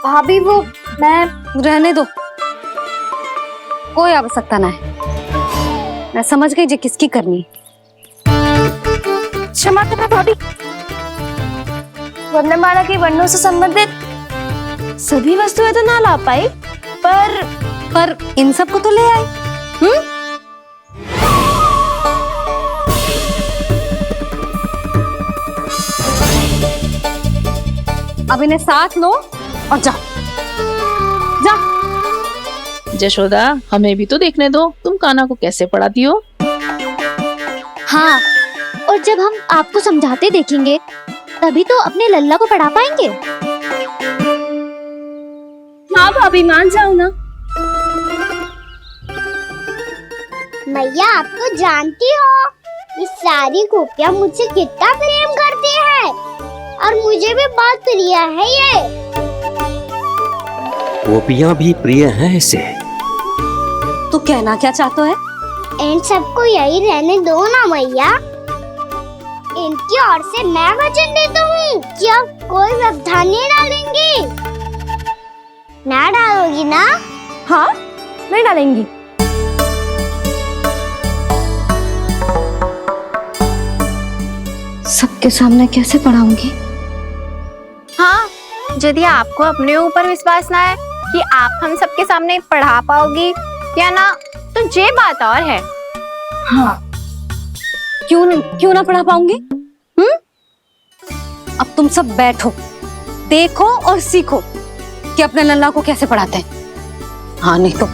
भाभी वो मैं रहने दो, कोई आवश्यकता ना है। मैं समझ गई जो किसकी करनी। क्षमा करना भाभी। वर्णमाला के वर्णों से संबंधित सभी वस्तुएं तो ना ला पाई, पर इन सब को तो ले आई। अब इन्हें साथ लो और जाओ। जशोदा, हमें भी तो देखने दो तुम कान्हा को कैसे पढ़ाती हो। हाँ, और जब हम आपको समझाते देखेंगे तभी तो अपने लल्ला को पढ़ा पाएंगे। हाँ भाभी, मान जाओ ना। मैया, आप तो जानती हो ये सारी गोपियां मुझसे कितना प्रेम करती हैं और मुझे भी बहुत प्रिय है ये। गोपियां भी प्रिय हैं इसे। तू कहना क्या चाहता है? इन सबको यही रहने दो ना मैया। इनकी ओर से मैं वचन देता हूँ कि अब कोई व्यवधान नहीं डालेंगी। ना डालोगी ना? हाँ, नहीं डालेंगी। सबके सामने कैसे पढ़ाऊंगी? हाँ, यदि आपको अपने ऊपर विश्वास ना है कि आप हम सबके सामने पढ़ा पाओगी या ना, तो ये बात और है। हाँ, क्यों ना पढ़ा पाऊंगी? अब तुम सब बैठो, देखो और सीखो कि अपने लल्ला को कैसे पढ़ाते हैं। हाँ, नहीं तो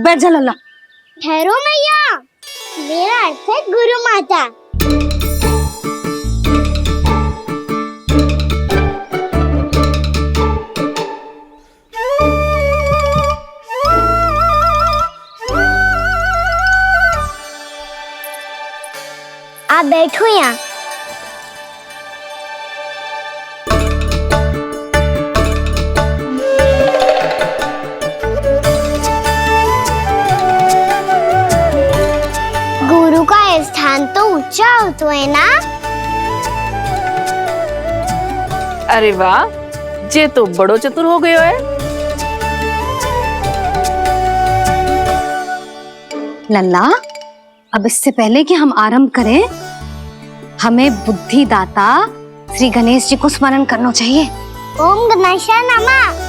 बैठ जा लल्ला। ठहरो मैया, मेरा अर्थ है गुरु माता। आप बैठो यहाँ। गुरु का स्थान तो ऊंचा होता है ना? अरे वाह, जे तो बड़ो चतुर हो गयो है। लल्ला, अब इससे पहले कि हम आरंभ करें, हमें बुद्धि दाता श्री गणेश जी को स्मरण करना चाहिए। ओम गणेशाय नमः।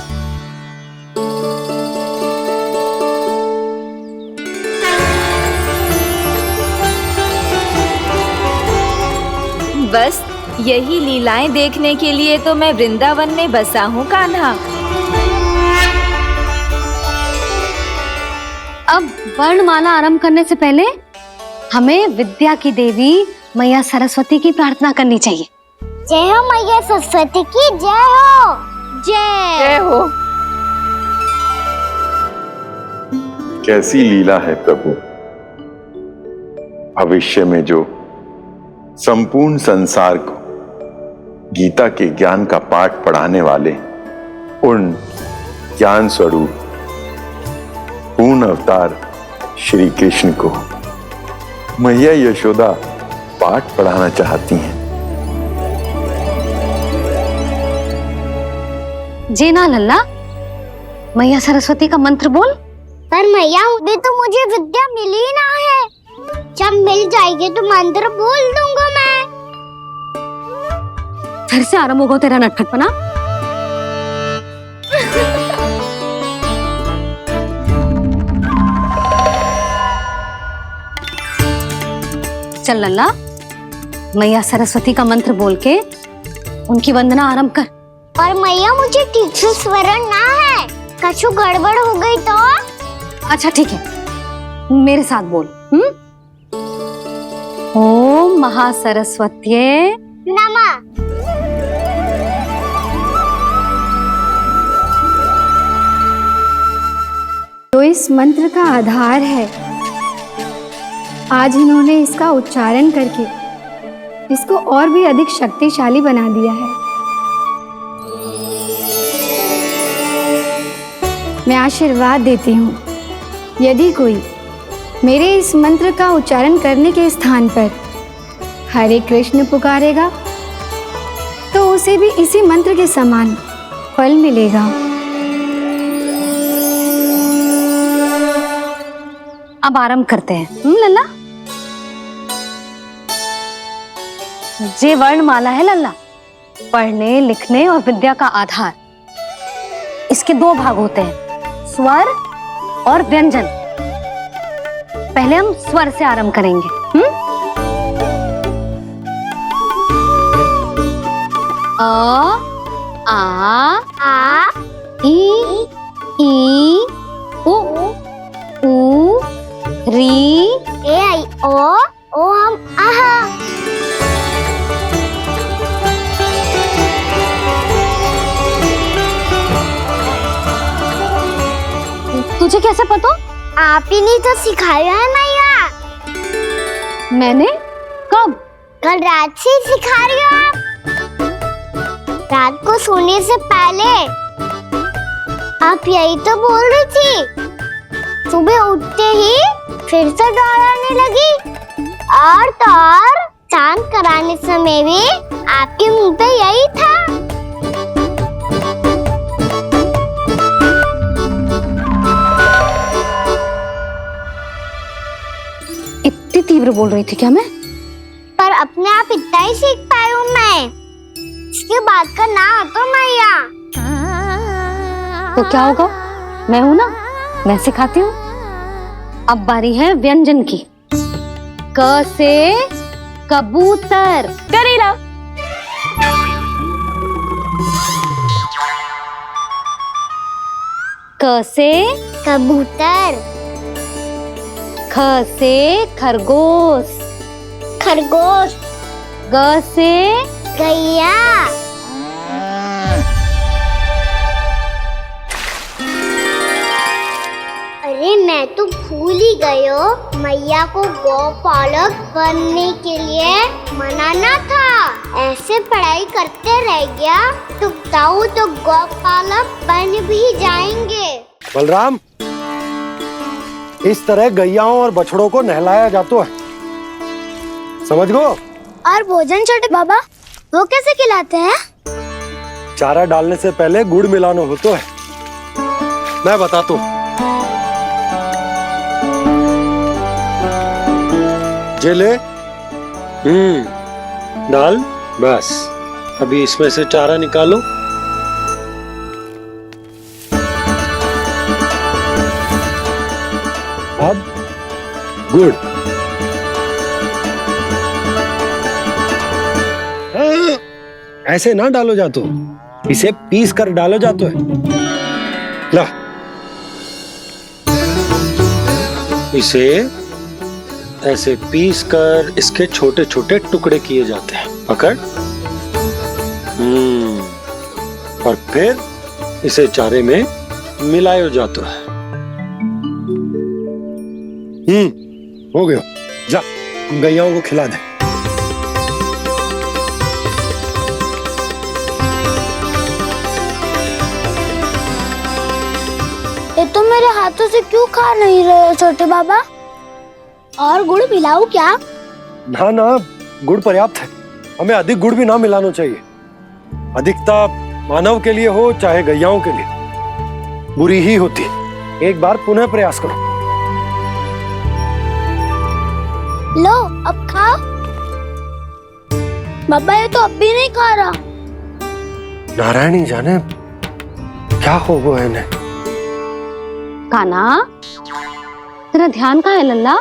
बस यही लीलाएं देखने के लिए तो मैं वृंदावन में बसा हूँ कान्हा। अब वर्णमाला आरंभ करने से पहले हमें विद्या की देवी मैया सरस्वती की प्रार्थना करनी चाहिए। जय हो मैया सरस्वती की जय हो। जय हो। कैसी लीला है प्रभु। भविष्य में जो संपूर्ण संसार को गीता के ज्ञान का पाठ पढ़ाने वाले उन ज्ञान स्वरूप पूर्ण अवतार श्री कृष्ण को मैया यशोदा पाठ पढ़ाना चाहती हैं। जे ना लल्ला, मैया सरस्वती का मंत्र बोल। पर मैया, अभी तो मुझे विद्या मिली ना है। जब मिल जाएगी तो मंत्र बोल दूंगा मैं। फिर से आरंभ होगा तेरा नटखटपना। चल लल्ला, मैया सरस्वती का मंत्र बोल के उनकी वंदना आरंभ कर। पर मैया, मुझे ठीक से स्मरण ना है। कछु गड़बड़ हो गई तो? अच्छा ठीक है, मेरे साथ बोल। ओम महासरस्वत्ये नमः। जो इस मंत्र का आधार है, आज इन्होंने इसका उच्चारण करके इसको और भी अधिक शक्तिशाली बना दिया है। मैं आशीर्वाद देती हूँ, यदि कोई मेरे इस मंत्र का उच्चारण करने के स्थान पर हरे कृष्ण पुकारेगा तो उसे भी इसी मंत्र के समान फल मिलेगा। अब आरंभ करते हैं। लल्ला, ये वर्णमाला है लल्ला, पढ़ने लिखने और विद्या का आधार। इसके दो भाग होते हैं, स्वर और व्यंजन। पहले हम स्वर से आरंभ करेंगे। अ, आ, ई, उ, री, ए आई ओ हम आहा। तुझे कैसे पता? आप ही नहीं तो सिखाया है मैया। मैंने? कब? कल रात से सिखा रही हो आप। रात को सोने से पहले आप यही तो बोल रही थी। सुबह उठते ही फिर से डराने लगी, और तो और स्नान कराने समय भी आपके मुंह पे यही था। इतनी तीव्र बोल रही थी क्या मैं? पर अपने आप इतना ही सीख पाई हूँ मैं। इसके बाद का ना तो मैया। तो क्या होगा? मैं हूं ना, मैं सिखाती हूँ। अब बारी है व्यंजन की। क से कबूतर। करेला। क से कबूतर। ख से खरगोश। खरगोश। ग से गैया। अरे मैं तो भूल ही गई हो, मैया को गौपालक बनने के लिए मनाना था। ऐसे पढ़ाई करते रह गया तो ताऊ तो गौपालक बन भी जाएंगे। बलराम, इस तरह गैयाओं और बछड़ों को नहलाया जाता है, समझ गो? और भोजन छोटे बाबा, वो कैसे खिलाते हैं? चारा डालने से पहले गुड़ मिलाना होता है। मैं बताता हूँ। जे ले, डाल, बस। अभी इसमें से चारा निकालो। अब गुड़। ऐसे ना डालो जातो, इसे पीस कर डालो जातो है। ला, इसे ऐसे पीस कर इसके छोटे छोटे टुकड़े किए जाते हैं। पकड़। और फिर इसे चारे में मिलाया जाता है। हो गया। जा, गैयाओं को खिला दे। ये तो मेरे हाथों से क्यों खा नहीं रहे हो छोटे बाबा? और गुड़ मिलाऊं क्या? ना ना, गुड़ पर्याप्त है। हमें अधिक गुड़ भी ना मिलाना चाहिए। अधिकता मानव के लिए हो चाहे गैयाओं के लिए बुरी ही होती। एक बार पुनः प्रयास करो। लो, अब खाओ। बाबा ये तो अब भी नहीं खा रहा। नारायणी जाने क्या हो गया है इन्हें। काना, तेरा ध्यान कहाँ है लल्ला?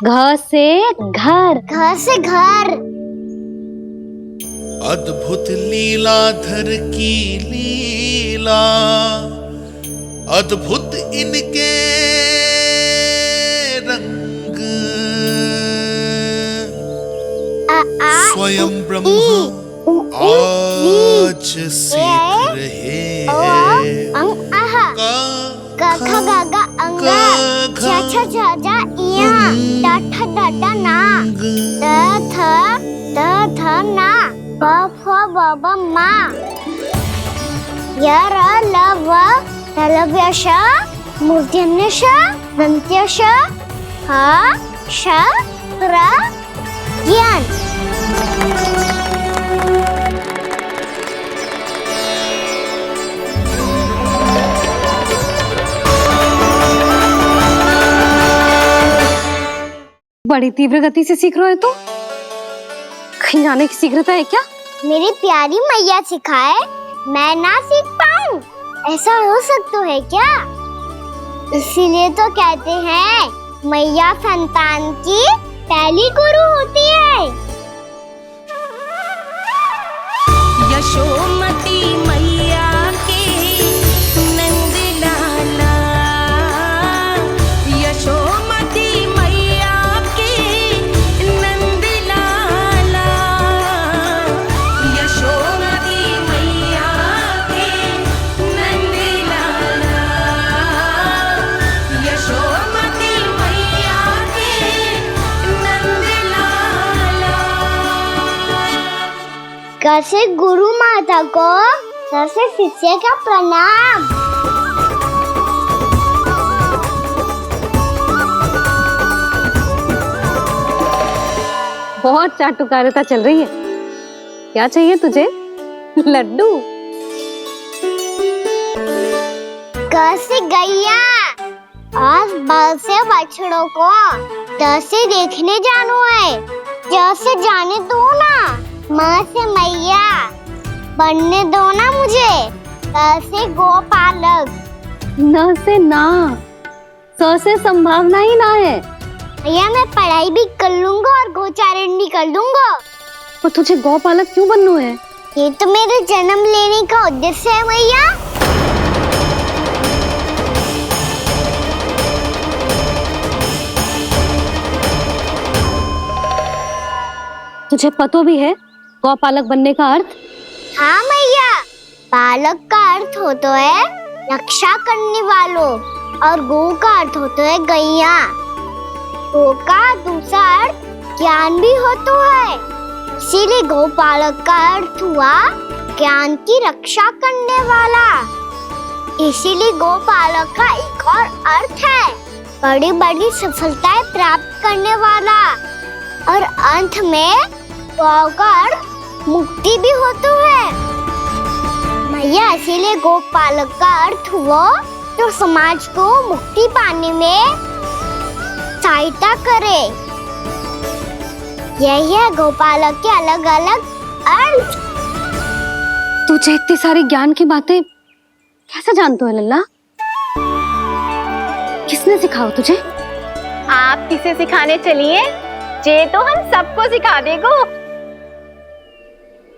घ से घर। घर से घर। अद्भुत लीलाधर की लीला, अद्भुत इनके रंग, स्वयं ब्रह्मा आज सीख रहे हैं। गा गा गा अंगा, छा छा छा जा इया, डा ठा डा डा ना, द थ ना, ब फ ब ब मा, य र ल व, र ल व्य श, मूर्धन्य श, दंत्य श ह श त्र ज्ञान। बड़ी तीव्र गति से सीख रहे हो तो कहीं जाने की शीघ्रता है क्या? मेरी प्यारी मैया सिखाए मैं ना सीख पाऊं, ऐसा हो सकता है क्या? इसीलिए तो कहते हैं मैया संतान की पहली गुरु होती है। यशोमती मैया के नंद लाला, यशोमती मैया के नंद लाला, यशोमती मैया के नंद लाला, यशोमती मैया के नंद लाला। कैसे गुरु माता को सबसे शिष्य का प्रणाम। बहुत चाटुकारिता चल रही है। क्या चाहिए तुझे? लड्डू? कैसे गैया और बल से बछड़ों को कैसे देखने जानो है, जैसे जाने दो ना, माँ से मैया बनने दो ना मुझे, कैसे गोपालक। न से ना, स से संभावना ही ना है। भैया मैं पढ़ाई भी कर लूंगा और गोचारण भी कर दूंगा। और तुझे गौपालक क्यों बनना है? ये तो मेरे जन्म लेने का उद्देश्य है भैया। तुझे पता भी है गौपालक बनने का अर्थ? हाँ मैया, बालक का अर्थ होता है रक्षा करने वालों और गौ का अर्थ होता है गैया। गौ का दूसरा अर्थ ज्ञान भी होता है, इसीलिए गौपालक का अर्थ हुआ ज्ञान की रक्षा करने वाला। इसीलिए गौपालक का एक और अर्थ है बड़ी बड़ी सफलताएं प्राप्त करने वाला, और अंत में गौ का अर्थ मुक्ति भी होता है। मैया इसीलिए गोपालक का अर्थ हुआ जो समाज को मुक्ति पाने में सहायता करे। यही है गोपालक के अलग अलग अर्थ। तुझे इतनी सारी ज्ञान की बातें कैसे जानते हो लल्ला? किसने सिखाओ तुझे? आप किसे सिखाने चलिए, जे तो हम सबको सिखा देगो।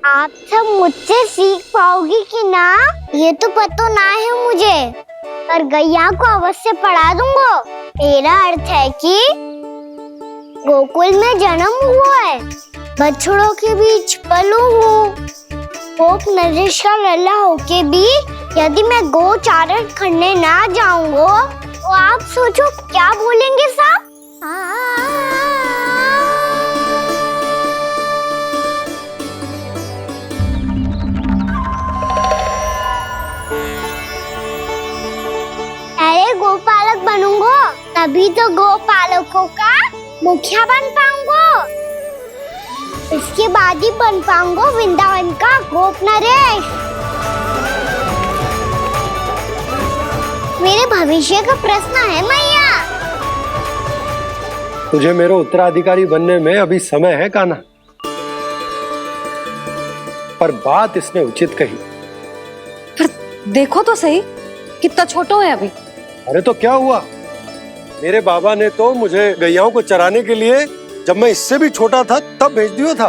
आप सब मुझसे सीख पाओगी कि ना ये तो पता ना है मुझे, पर गैया को अवश्य पढ़ा दूंगा। मेरा अर्थ है कि गोकुल में जन्म हुआ है, बछड़ों के बीच पलू हूँ, गोप नरेश का लल्ला होके भी यदि मैं गोचारण करने ना जाऊंगा तो आप सोचो क्या बोलेंगे साहब? अरे गोपालक बनूंगा तभी तो गोपालकों का मुखिया बन पाऊंगा, इसके बाद ही बन पाऊंगा वृंदावन का गोप नरेश। मेरे भविष्य का प्रश्न है मैया। तुझे मेरा उत्तराधिकारी बनने में अभी समय है कान्हा, पर बात इसने उचित कही। पर देखो तो सही कितना छोटा है अभी। अरे तो क्या हुआ, मेरे बाबा ने तो मुझे गैयाओं को चराने के लिए जब मैं इससे भी छोटा था तब भेज दिया था।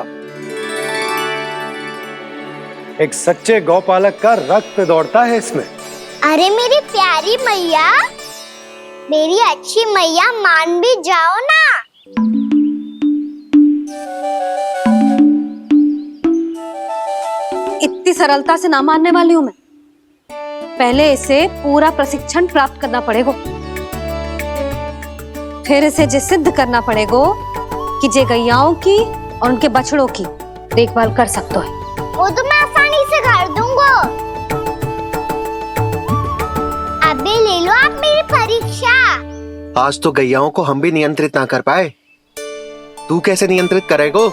एक सच्चे गौपालक का रक्त दौड़ता है इसमें। अरे मेरी प्यारी मैया, मेरी अच्छी मैया, मान भी जाओ ना। इतनी सरलता से ना मानने वाली हूं मैं। पहले इसे पूरा प्रशिक्षण प्राप्त करना पड़ेगा, फिर इसे जे सिद्ध करना पड़ेगा कि जे गैयाओं की और उनके बछड़ों की देखभाल कर सकते है। वो तो मैं आसानी से कर दूंगा। अबे ले लो आप मेरी परीक्षा। आज तो गैयाओं को हम भी नियंत्रित ना कर पाए, तू कैसे नियंत्रित करेगो?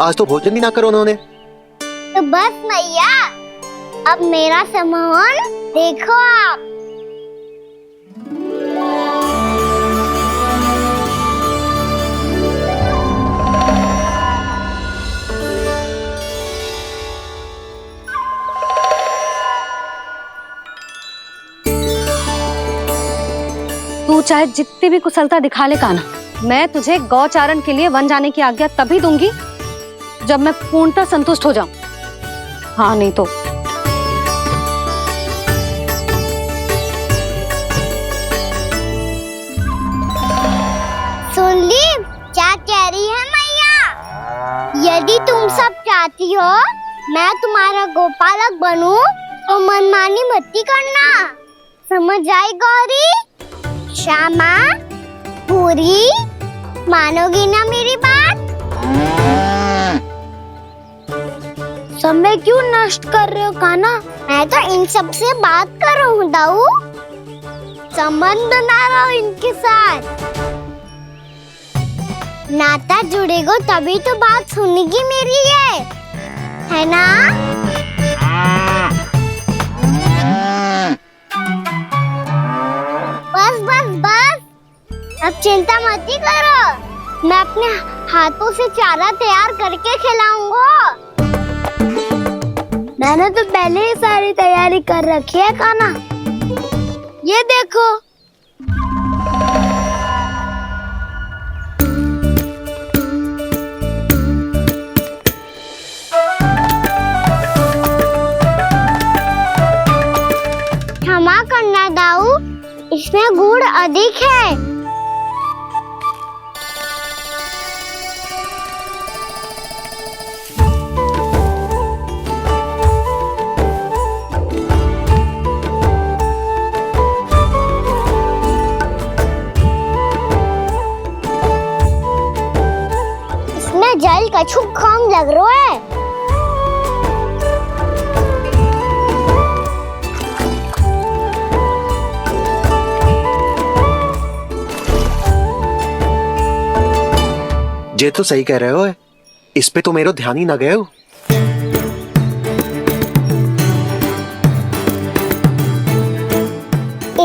आज तो भोजन भी ना करो उन्होंने। तो बस मैया, अब मेरा सम्मान देखो आप। तू चाहे जितनी भी कुशलता दिखा ले कान्हा, मैं तुझे गौचारण के लिए वन जाने की आज्ञा तभी दूंगी जब मैं पूर्णतः संतुष्ट हो जाऊं। हाँ नहीं तो सुन ली क्या कह रही है मैया? यदि तुम सब चाहती हो मैं तुम्हारा गोपालक बनूं तो मनमानी मत करना, समझ आई गौरी? श्यामा, पूरी, मानोगी ना मेरी बात? समय क्यों नष्ट कर रहे हो कान्हा? मैं तो इन सब से बात कर रहा हूँ दाऊ, संबंध बना रहा हूँ इनके साथ। नाता जुड़ेगा तभी तो बात सुनेगी मेरी है ना? बस बस बस, अब चिंता मत ही करो, मैं अपने हाथों से चारा तैयार करके खिलाऊंगा। मैंने तो पहले ही सारी तैयारी कर रखी है कान्हा, ये देखो। क्षमा करना दाऊ, इसमें गुड़ अधिक है। इसमें जल कछु कम लग रहा है। ये तो सही कह रहे हो, इस पे तो मेरा ध्यान ही ना गए हो।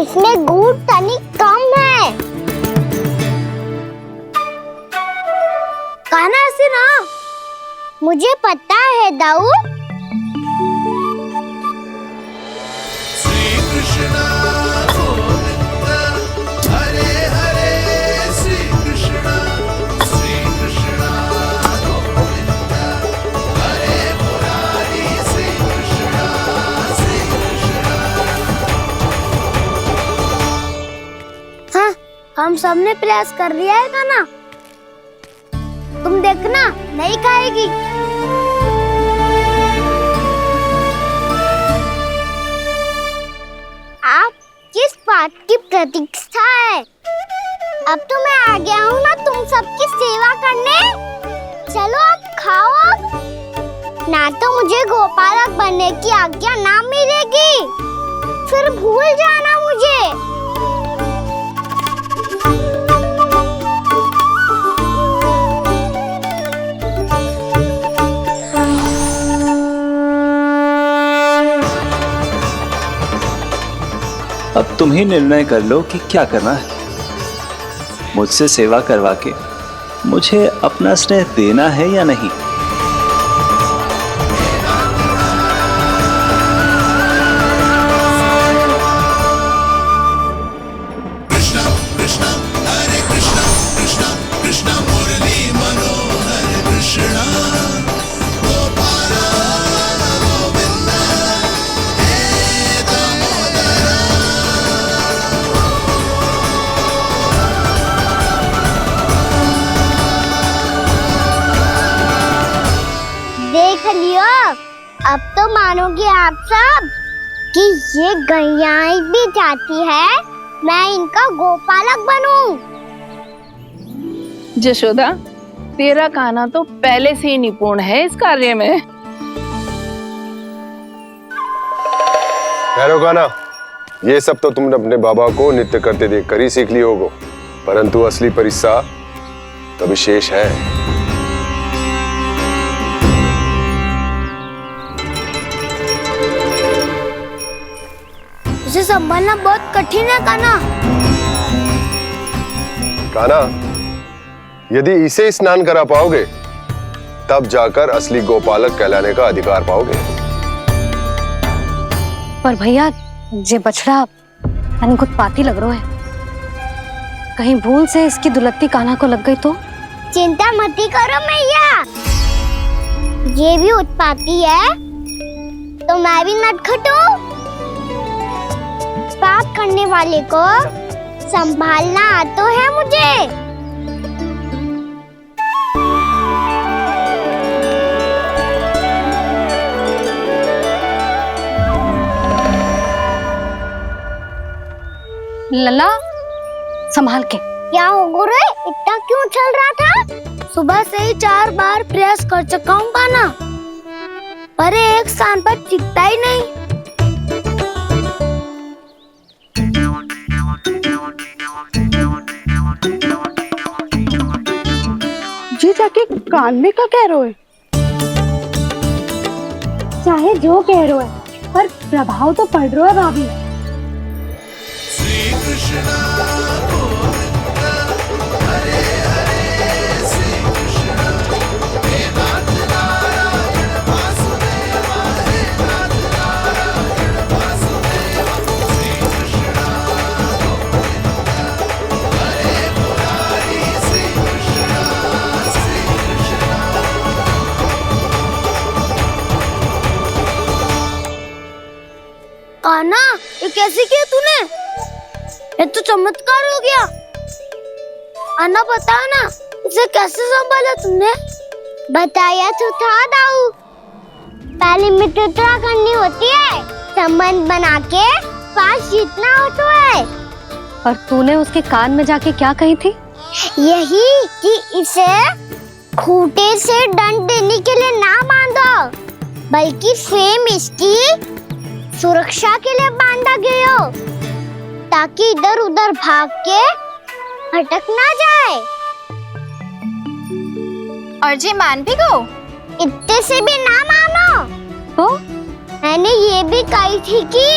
इसमें गुड़ तनिक कम है। कान्हा ऐसे ना, मुझे पता है दाऊ। श्री कृष्ण गोविंद हरे हरे, श्री कृष्ण गोविंद हरे मुरारी, श्री कृष्ण हाँ, हम सबने प्रयास कर लिया है कान्हा, तुम देखना नहीं खाएगी। आप किस बात की प्रतीक्षा है? अब तो मैं आ गया हूँ ना तुम सबकी सेवा करने। चलो अब खाओ अब। ना तो मुझे गोपालक बनने की आज्ञा ना मिलेगी, फिर भूल जाना मुझे। अब तुम ही निर्णय कर लो कि क्या करना है। मुझसे सेवा करवा के मुझे अपना स्नेह देना है या नहीं। कृष्ण कृष्ण हरे कृष्ण कृष्ण कृष्ण मुरली मनोहर कृष्ण गोपाल गोविंद हे दामोदर। देख लियो, अब तो मानोगे आप सब कि ये गैयाएं भी चाहती है मैं इनका गोपालक बनूं। जशोदा, तेरा कान्हा तो पहले से ही निपुण है इस कार्य में। ठहरो कान्हा, ये सब तो तुमने अपने बाबा को नृत्य करते देखकर ही सीख ली होगो, परंतु असली परिस्सा तो विशेष है। उसे संभालना बहुत कठिन है कान्हा। कान्हा, यदि इसे स्नान करा पाओगे तब जाकर असली गोपालक कहलाने का अधिकार पाओगे। पर भैया ये बछड़ा यानी उत्पाती लग रहा है, कहीं भूल से इसकी दुलत्ती कान्हा को लग गई तो? चिंता मत करो मैया, ये भी उत्पाती है तो मैं भी नटखट हूँ। पाप करने वाले को संभालना आता है मुझे। लला संभाल के। क्या हो गुरु, इतना क्यों चल रहा था? सुबह से ही 4 बार प्रयास कर चुका हूँ कान्हा, पर एक स्थान पर टिकता ही नहीं। जी जाके कान में का कह रहे? चाहे जो कह रहे है, पर प्रभाव तो पड़ रहा है भाभी। श्री कृष्णा गोविंद हरे हरे, श्री कृष्णा हे नाथ नारायण वासुदेव, हे नाथ नारायण वासुदेव, श्री कृष्णा गोविंद हरे मुरारी, श्री कृष्णा श्री कृष्णा। कान्हा, ये कैसे किया तूने? ये तो चमत्कार हो गया। अन्ना बता ना, इसे कैसे संभाला तुमने? बताया तो था दाऊ, पहले मित्रता करनी होती है, संबंध बना के पास जीतना होता है। और तूने उसके कान में जाके क्या कही थी? यही कि इसे खूंटे से दंड देने के लिए ना बांधो, बल्कि स्वयं इसकी सुरक्षा के लिए बांधा गया हो, ताकि इधर उधर भाग के भटक ना जाए। और जी मान भी गो? इतने से भी ना मानो तो? मैंने ये भी कही थी कि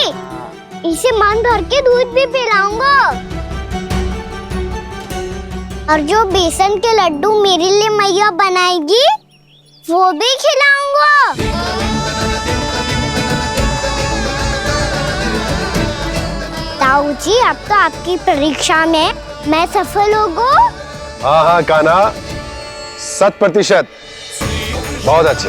इसे मन भर के दूध भी पिलाऊंगा, और जो बेसन के लड्डू मेरे लिए मैया बनाएगी वो भी खिलाऊंगा। ताऊ जी, अब तो आपकी परीक्षा में मैं सफल होगा। हाँ हाँ कान्हा, 100%। बहुत अच्छे।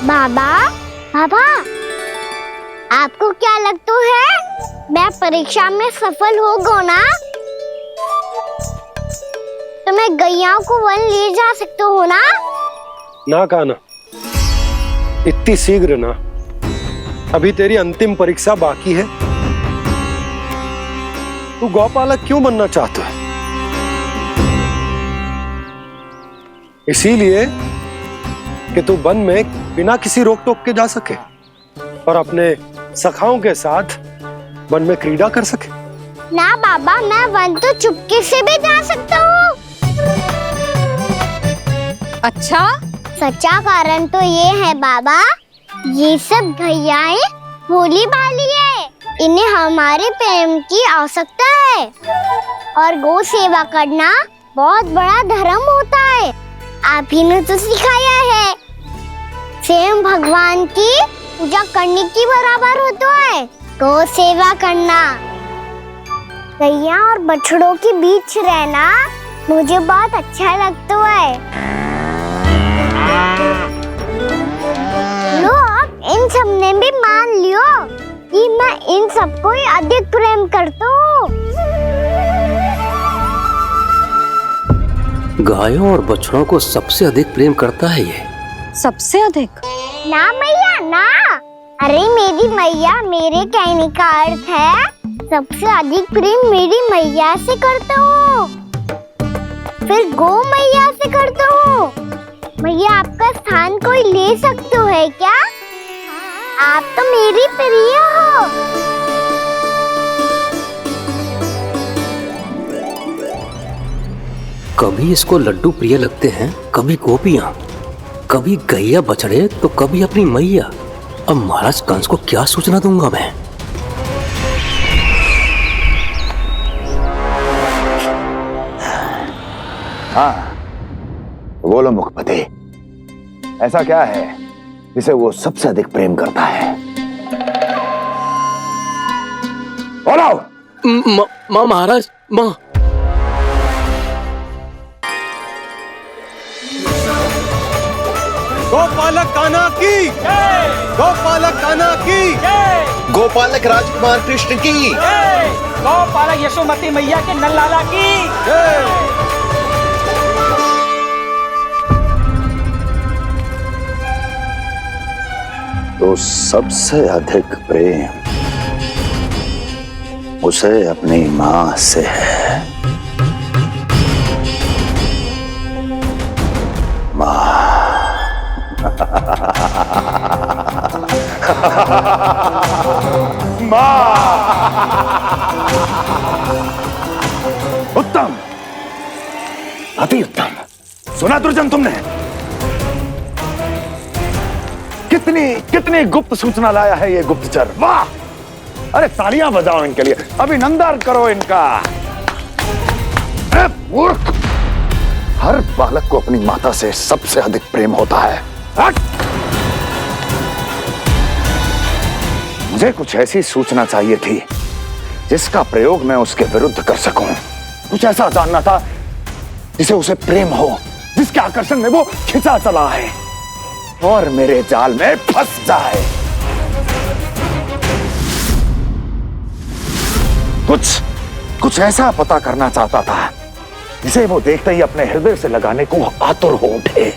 बाबा, बाबा, आपको क्या लगता है मैं परीक्षा में सफल होगा ना? तो मैं गैयाओं को वन ले जा सकता हूँ ना? ना कान्हा, इतनी शीघ्र ना, अभी तेरी अंतिम परीक्षा बाकी है। तू गौपालक क्यों बनना चाहता है? इसीलिए कि तू वन में बिना किसी रोक टोक के जा सके और अपने सखाओं के साथ वन में क्रीड़ा कर सके। ना बाबा, मैं वन तो चुपके से भी जा सकता हूँ। अच्छा? सच्चा कारण तो ये है बाबा, ये सब गैयाएं भोली भाली है, इन्हें हमारे प्रेम की आवश्यकता है, और गौ सेवा करना बहुत बड़ा धर्म होता है। आप ही ने तो सिखाया है, स्वयं भगवान की पूजा करने की बराबर होता है गौ सेवा करना। गैया और बछड़ों के बीच रहना मुझे बहुत अच्छा लगता है। लो, अब इन सब ने भी मान लियो कि मैं इन सबको ही अधिक प्रेम करता हूँ। गायों और बछड़ों को सबसे अधिक प्रेम करता है ये। सबसे अधिक? ना मैया ना, अरे मेरी मैया, मेरे कहने का अर्थ है सबसे अधिक प्रेम मेरी मैया से करता हूँ। फिर गौ मैया से करता हूँ। मैया आपका स्थान कोई ले सकते है क्या? आप तो मेरी प्रिय हो। कभी इसको लड्डू प्रिय लगते हैं, कभी गोपियां, कभी गैया बछड़े, तो कभी अपनी मैया। अब महाराज कंस को क्या सूचना दूंगा मैं? हाँ, बोलो मुखपति, ऐसा क्या है जिसे वो सबसे अधिक प्रेम करता है? बोलो। माँ महाराज, माँ। गोपालक कान्हा की जय, गोपालक कान्हा की जय, गोपालक राजकुमार कृष्ण की जय, गोपालक यशोमती मैया के नललाला की जय। तो सबसे अधिक प्रेम उसे अपनी मां से है। मां। उत्तम, अति उत्तम। सुना दुर्जन तुमने? कितनी कितनी गुप्त सूचना लाया है ये गुप्तचर। वाह! अरे तालियां बजाओ इनके लिए, अभिनंदन करो इनका। अरे मूर्ख! हर बालक को अपनी माता से सबसे अधिक प्रेम होता है। हट! मुझे कुछ ऐसी सूचना चाहिए थी जिसका प्रयोग मैं उसके विरुद्ध कर सकूं। कुछ ऐसा जानना था जिसे उसे प्रेम हो, जिसके आकर्षण में वो खिंचा चला है और मेरे जाल में फंस जाए। कुछ ऐसा पता करना चाहता था जिसे वो देखते ही अपने हृदय से लगाने को आतुर हो उठे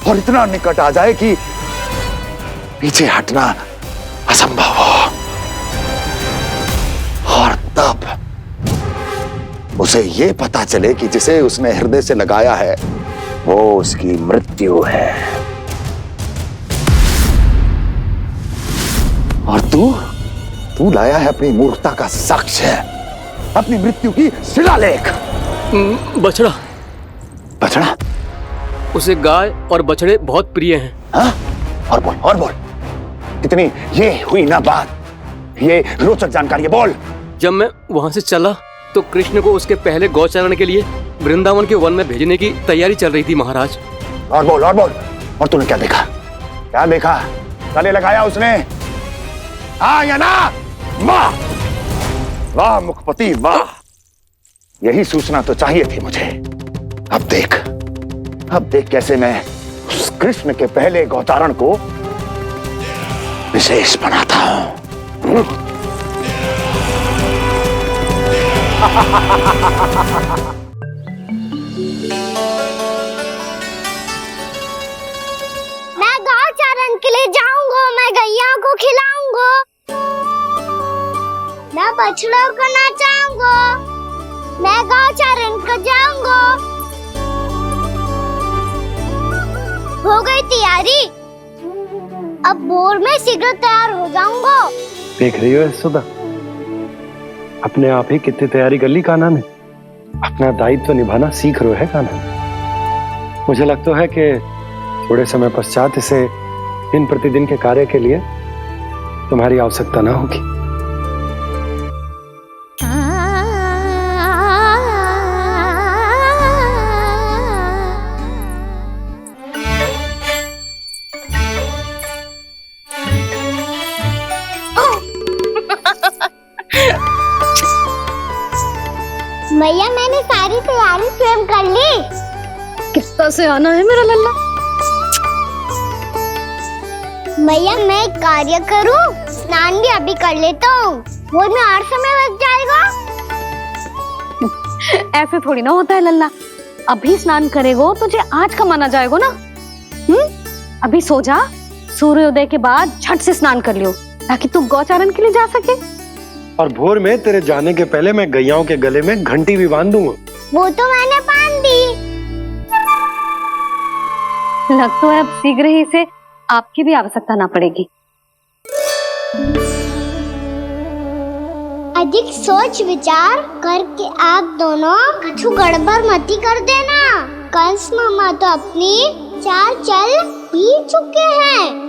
और इतना निकट आ जाए कि पीछे हटना असंभव हो। और तब उसे ये पता चले कि जिसे उसने हृदय से लगाया है वो उसकी मृत्यु है। और तू लाया है अपनी मूर्खता का साक्ष्य, अपनी मृत्यु की शिलालेख। बछड़ा। बछड़ा? उसे गाय और बछड़े बहुत प्रिय हैं। हाँ? और बोल। कितनी ये हुई ना बात, ये रोचक जानकारी है, बोल। जब मैं वहां से चला तो कृष्ण को उसके पहले गौचारण के लिए वृंदावन के वन में भेजने की तैयारी चल रही थी महाराज। और बोल। और तूने क्या देखा? गले लगाया उसने? हाँ या ना? वाह मुखपति वाह, यही सूचना तो चाहिए थी मुझे। अब देख कैसे मैं उस कृष्ण के पहले गौचारण को विशेष बनाता हूं। मैं गौचारण के लिए जाऊंगा, मैं गैया को खिलाऊंगा, मैं बछड़ों को नचाऊंगा, मैं गौचारण को जाऊंगा। हो गई तैयारी, अब भोर में शीघ्र तैयार हो जाऊंगा। देख रही हो यशोदा, अपने आप ही कितनी तैयारी कर ली कान्हा ने। अपना दायित्व निभाना सीख रहे है कान्हा। मुझे लगता है कि थोड़े समय पश्चात इसे दिन प्रतिदिन के कार्य के लिए तुम्हारी आवश्यकता ना होगी। मैया मैंने सारी तैयारी स्वयं कर ली। कितना से आना है मेरा लल्ला? मैया मैं एक कार्य करूं, स्नान भी अभी कर लेता हूँ, वो में और समय लग जाएगा। ऐसे थोड़ी ना होता है लल्ला, अभी स्नान करेगो तुझे आज का माना जाएगा ना। अभी सो जा, सूर्योदय के बाद झट से स्नान कर लियो ताकि तू गौचारण के लिए जा सके। और भोर में तेरे जाने के पहले मैं गैयाओं के गले में घंटी भी बांध दूंगा। वो तो मैंने बांध दी। लग तो है अब शीघ्र ही इसे आपकी भी आवश्यकता ना पड़ेगी। अधिक सोच विचार करके आप दोनों कछु गड़बड़ मती कर देना। कंस मामा तो अपनी चाल चल भी चुके हैं।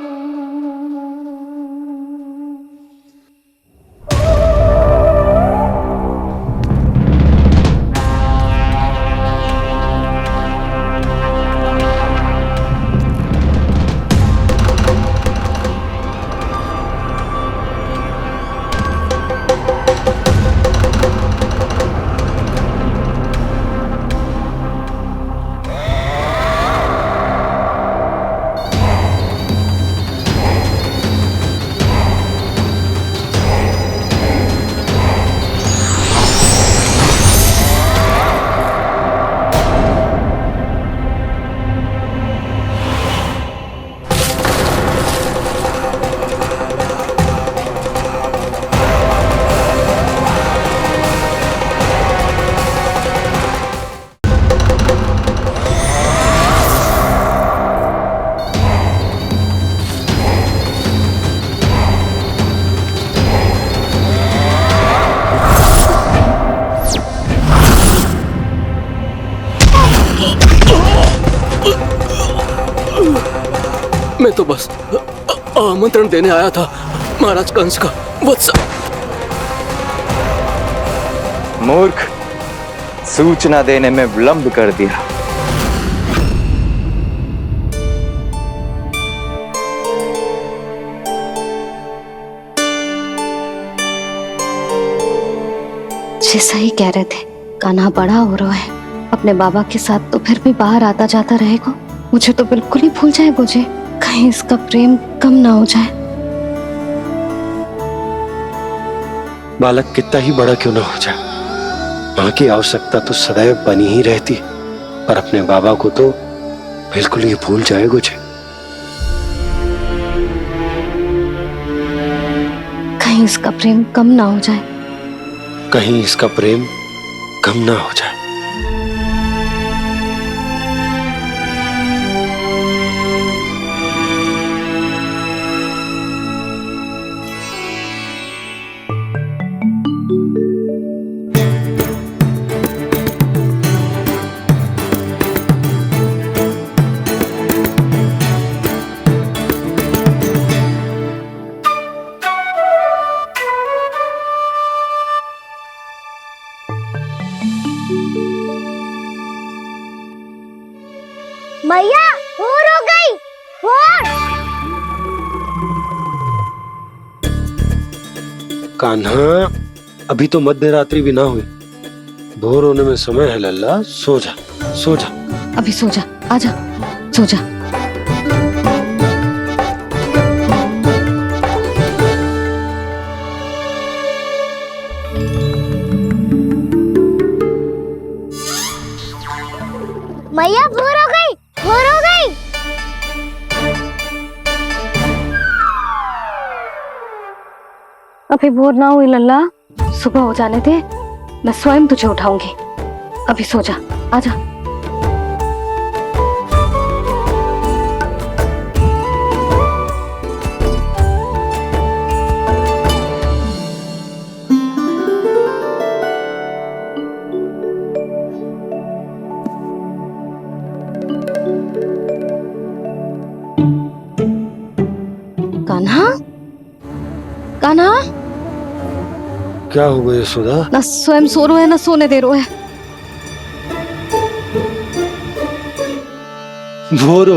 मैं तो बस आमंत्रण देने आया था महाराज कंस का वत्स। मूर्ख, सूचना देने में विलंब कर दिया। जैसा ही कह रहे थे, कान्हा बड़ा हो रहा है, अपने बाबा के साथ तो फिर भी बाहर आता जाता रहेगा। मुझे तो बिल्कुल ही भूल जाए मुझे, कहीं इसका प्रेम कम ना हो जाए। बालक कितना ही बड़ा क्यों ना हो जाए, माँ की आवश्यकता तो सदैव बनी ही रहती, पर अपने बाबा को तो बिल्कुल ही भूल जाए मुझे। कहीं इसका प्रेम कम ना हो जाए, कहीं इसका प्रेम कम ना हो जाए। मैया भोर हो गई, भोर। कान्हा, अभी तो मध्य रात्रि भी ना हुई, भोर होने में समय है लल्ला। सो जा, सो जा। अभी सो जा, आजा, सो जा। मैया भोर हो गई, भोर हो गई। अभी भोर ना हुई लल्ला, सुबह हो जाने दे, मैं स्वयं तुझे उठाऊंगी। अभी सो जा, आजा। कान्हा, कान्हा, क्या हो गया यशोदा? ना स्वयं सो रो है ना सोने दे रो है। भोरो,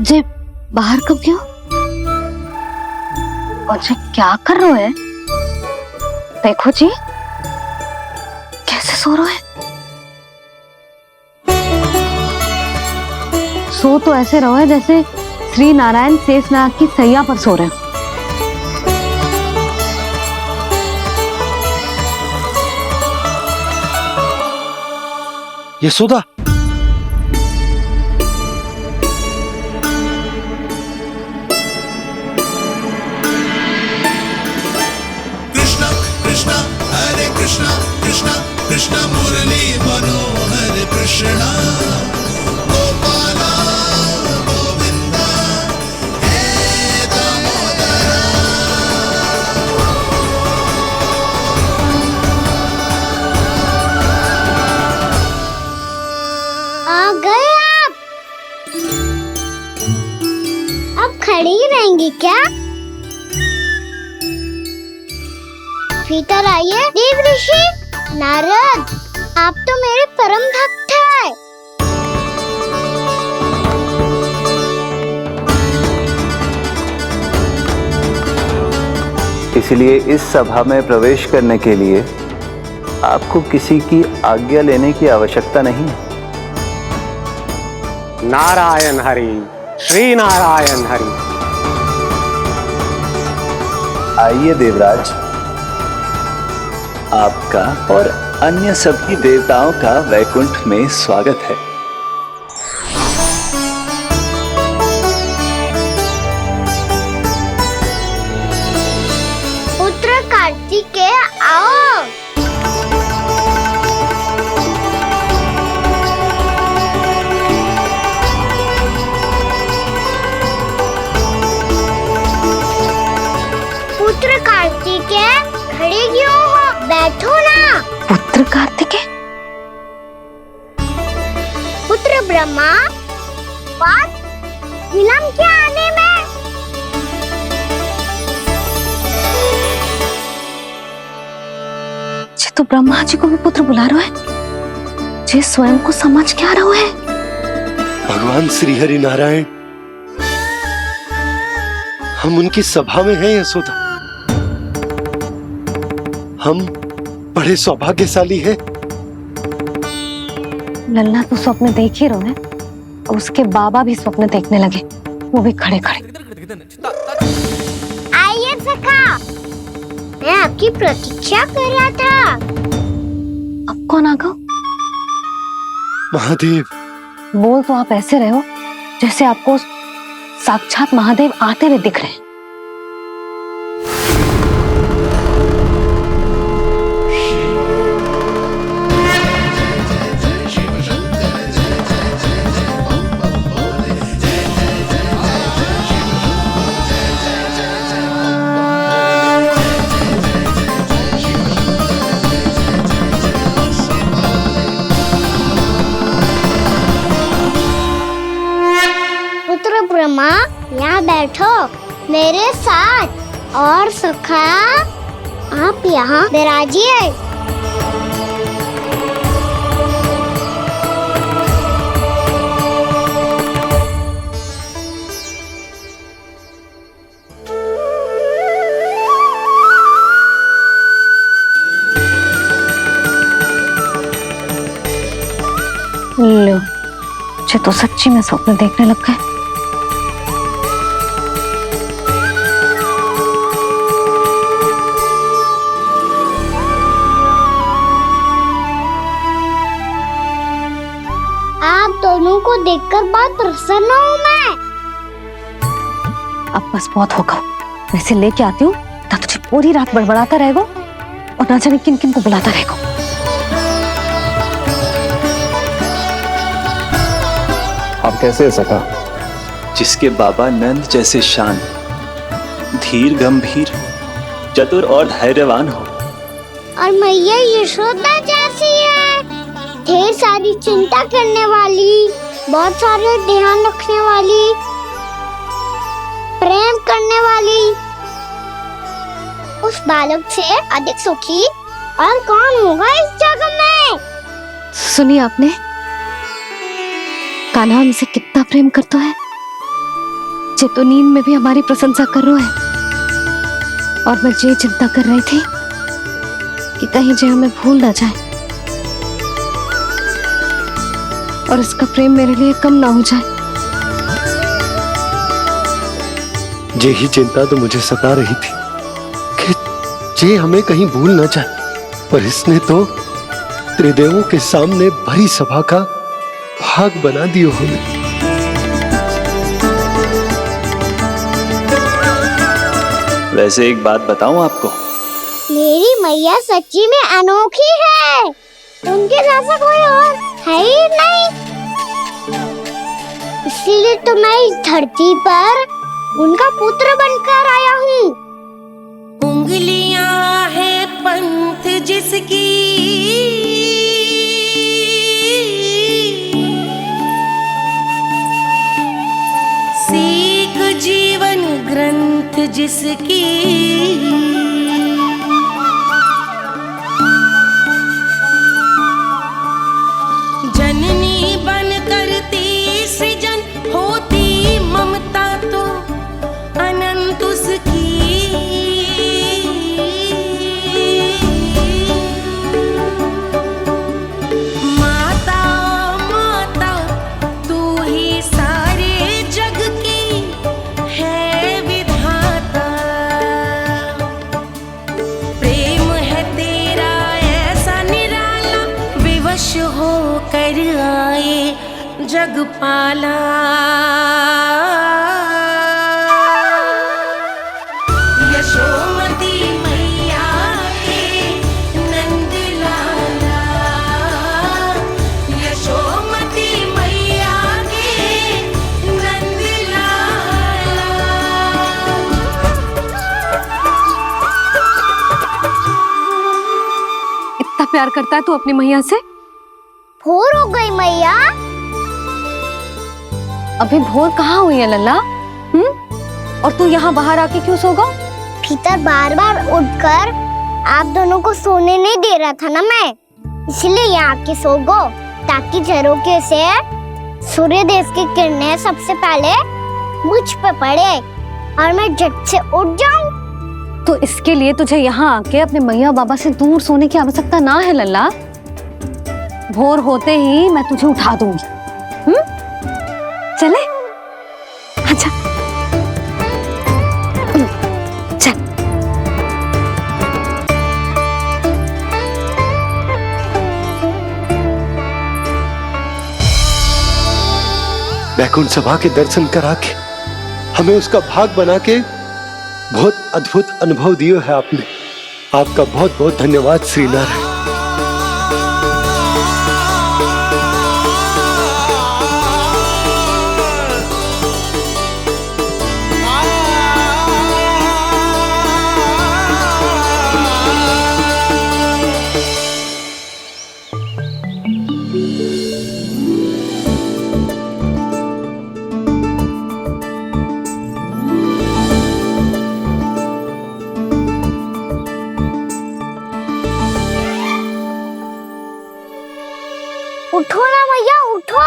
जे बाहर कब गया और जे क्या कर रहे है? देखो जी, कैसे सो रहा है। सो तो ऐसे रहो है जैसे श्री नारायण शेषनाग की सैया पर सो रहे हैं। कृष्ण गोपाला गोविंद हे दामोदर। आ गए आप। अब खड़ी ही रहेंगी क्या? भीतर आइए देव ऋषि। नारद, आप तो मेरे परम भक्त हैं। इसलिए इस सभा में प्रवेश करने के लिए आपको किसी की आज्ञा लेने की आवश्यकता नहीं है। नारायण हरि, श्री नारायण हरि। आइए देवराज, आपका और अन्य सभी देवताओं का वैकुंठ में स्वागत है। पुत्र कार्तिकेय आओ। पुत्र कार्तिकेय, खड़े क्यों हो? बैठो ना। पुत्र कार्तिकेय? पुत्र ब्रह्मा, बात विलंब क्या आने में? जे तो ब्रह्मा जी को भी पुत्र बुला रहा है, जे स्वयं को समझ क्या रहा है। भगवान श्री हरि नारायण, हम उनकी सभा में हैं यशोदा। हम बड़े सौभाग्यशाली हैं। लल्ला तो स्वप्न देख ही रहे हैं, और उसके बाबा भी स्वप्न देखने लगे, वो भी खड़े खड़े। आइए सखा, मैं आपकी प्रतीक्षा कर रहा था। अब कौन आ गया? महादेव। बोल तो आप ऐसे रहे हो जैसे आपको साक्षात महादेव आते हुए दिख रहे हैं। पुत्र ब्रह्मा, यहाँ बैठो मेरे साथ। और सखा, आप यहाँ विराजिए। लो, जे तो सच्ची में स्वप्न देखने लग गए। आप दोनों को देखकर बहुत प्रसन्न हूँ मैं। अब बस बहुत होगा, वैसे लेके आती हूँ ना, तुझे पूरी रात बड़बड़ाता रहेगा और ना जाने किन किन को बुलाता रहेगा। आप कैसे सका? जिसके बाबा नंद जैसे शांत, धीर गंभीर, चतुर और धैर्यवान हो, और मैया यशोदा जैसी है, ढेर सारी चिंता करने वाली, बहुत सारे ध्यान रखने वाली, प्रेम करने वाली। उस बालक से अधिक सुखी और कौन होगा इस जग में? सुनिए आपने, कान्हा हमसे कितना प्रेम करता है, जे तो नींद में भी हमारी प्रशंसा कर रहा है। और मैं ये चिंता कर रही थी कि कहीं जे हमें भूल ना जाए और इसका प्रेम मेरे लिए कम ना हो जाए। यही चिंता तो मुझे सता रही थी कि जे हमें कहीं भूल ना जाए, पर इसने तो त्रिदेवों के सामने भरी सभा का भाग बना दियो हमें। वैसे एक बात बताऊं आपको, मेरी मैया सच्ची में अनोखी है। उनके जैसा कोई और है ही नहीं, इसलिए तो मैं इस धरती पर उनका पुत्र बनकर आया हूँ। उंगलियां है पंथ जिसकी, सीख जीवन ग्रंथ जिसकी, जननी बन करती सृजन होती ममता तो अनंत उसकी। माता माता तू ही सारे जग की है विधाता, प्रेम है तेरा ऐसा निराला, विवश हो कर आए जग पाला। यशोमती मैया के नंद लाला, यशोमती मैया के नंद लाला। इतना प्यार करता है तू अपनी मैया से? भोर हो गई मैया। अभी भोर कहाँ हुई है लल्ला? और तू यहाँ बाहर आके क्यों सो गया? भीतर बार बार उठकर आप दोनों को सोने नहीं दे रहा था ना मैं, इसलिए यहाँ आके सो गो, ताकि झरोखे से सूर्य देव की किरणें सबसे पहले मुझ पे पड़े और मैं झट से उठ जाऊं। तो इसके लिए तुझे यहाँ आके अपने मैया बाबा से दूर सोने की आवश्यकता ना है लल्ला। भोर होते ही मैं तुझे उठा दूंगी। चले? अच्छा चल। बैकुंठ सभा के दर्शन करा के हमें उसका भाग बना के बहुत अद्भुत अनुभव दिए है आपने। आपका बहुत बहुत धन्यवाद श्रीनारायण। उठो ना मैया, उठो।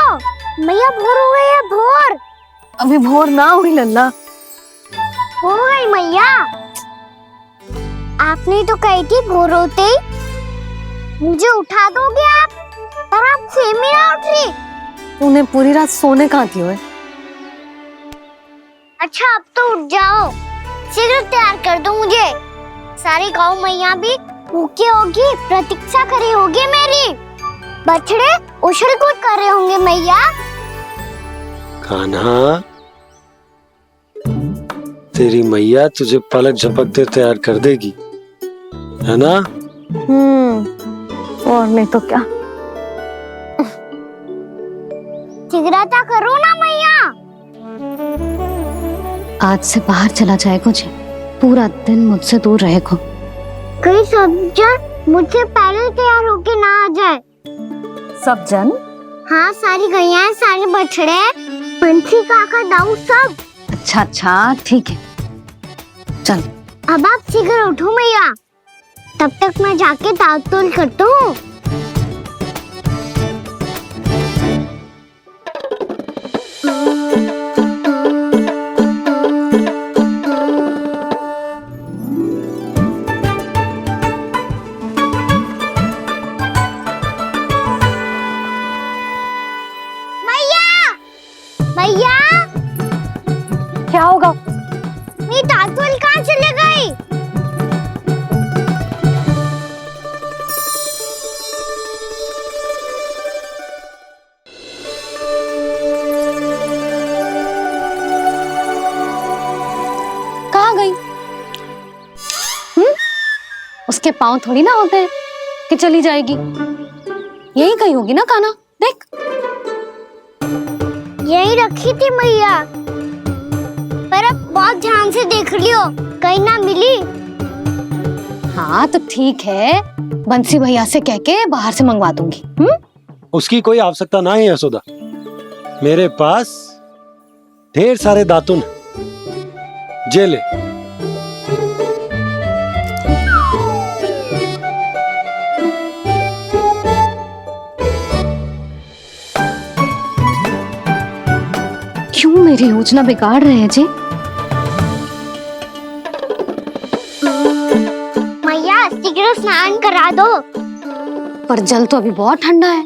मैया भोर हो गई है, भोर। अभी भोर ना हुई लल्ला। हो गई मैया। आपने तो कही थी भोर होते ही मुझे उठा दोगे आप, पर आप सेम ही ना उठ रही। तूने पूरी रात सोने कहाँ थी ओए? अच्छा अब तो उठ जाओ, शीघ्र तैयार कर दो मुझे। सारी गाँव मैया भी भूखी होगी, प्रतीक्षा करी होगी मेरी। बछड़े उछल कूद कर रहे होंगे मैया। कान्हा, तेरी मैया तुझे पलक झपकते तैयार कर देगी, है ना? और नहीं तो क्या। शीघ्रता करो ना मैया। आज से बाहर चला जाएगा जी, पूरा दिन मुझसे दूर रहेगा। कहीं सब जन मुझसे पहले तैयार होके ना आ जाए। सब जन? हाँ, सारी गैया, सारे बछड़े, पंछी, काका, दाऊ सब। अच्छा अच्छा ठीक है, चल। अब आप शीघ्र उठो मैया, तब तक मैं जाके ताल-तोल करता हूँ। मैया, क्या होगा? मेरी ताल-तोल कहाँ चले गई? कहाँ गई? उसके पाँव थोड़ी ना होते हैं कि चली जाएगी। यही कहीं होगी ना कान्हा, देख। यही रखी थी मैया, पर अब बहुत ध्यान से देख लियो, कहीं ना मिली। हाँ तो ठीक है, बंसी भैया से कह के बाहर से मंगवा दूंगी। उसकी कोई आवश्यकता ना है यशोदा, मेरे पास ढेर सारे दातुन जे ले। क्यों मेरी योजना बिगाड़ रहे हैं जी? मैया शीघ्र स्नान करा दो। पर जल तो अभी बहुत ठंडा है।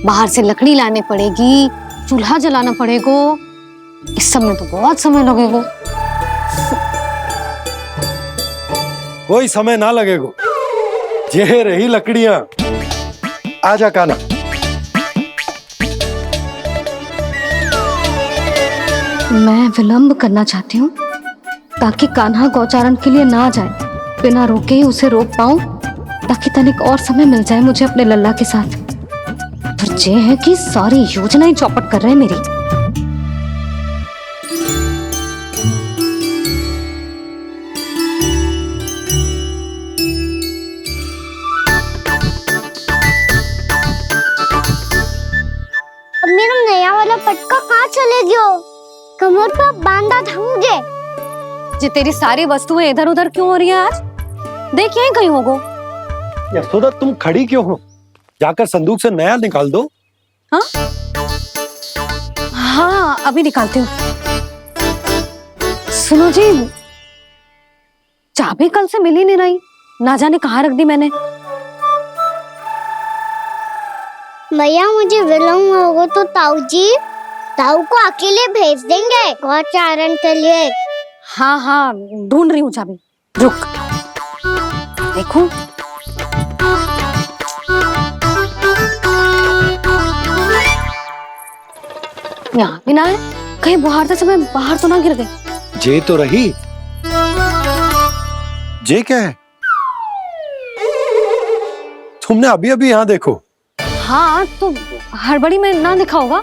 बाहर से लकड़ी लाने पड़ेगी, चूल्हा जलाना पड़ेगा, इस सब में तो बहुत समय लगेगा। कोई समय ना लगेगा, ये रही लकड़ियां। आजा कान्हा। मैं विलंब करना चाहती हूँ ताकि कान्हा गौचारण के लिए ना जाए, बिना रोके ही उसे रोक पाऊं, ताकि तनिक और समय मिल जाए मुझे अपने लल्ला के साथ। पर ये है कि सारी योजना ही चौपट कर रहे हैं मेरी। अब मेरा नया वाला पटका कहाँ चले गयो? कमर पर बांधा था मुझे। जी तेरी सारी वस्तुएं इधर उधर क्यों हो रही है आज? देख यहीं कहीं होगो। यशोदा तुम खड़ी क्यों हो? जाकर संदूक से नया निकाल दो। हाँ हाँ अभी निकालती हूँ। सुनो जी, चाबी कल से मिल ही नहीं रही, ना जाने कहाँ रख दी मैंने। मैया मुझे विलम्ब होगा तो ताऊ को अकेले भेज देंगे गौचारण के लिए। हाँ हाँ ढूंढ रही हूँ चाबी, रुक। देखूं। यहाँ भी ना है, कहीं बुहारते समय बाहर तो ना गिर गई। जे तो रही। जे क्या है? तुमने अभी अभी यहाँ देखो। हाँ तो हड़बड़ी में ना दिखा होगा।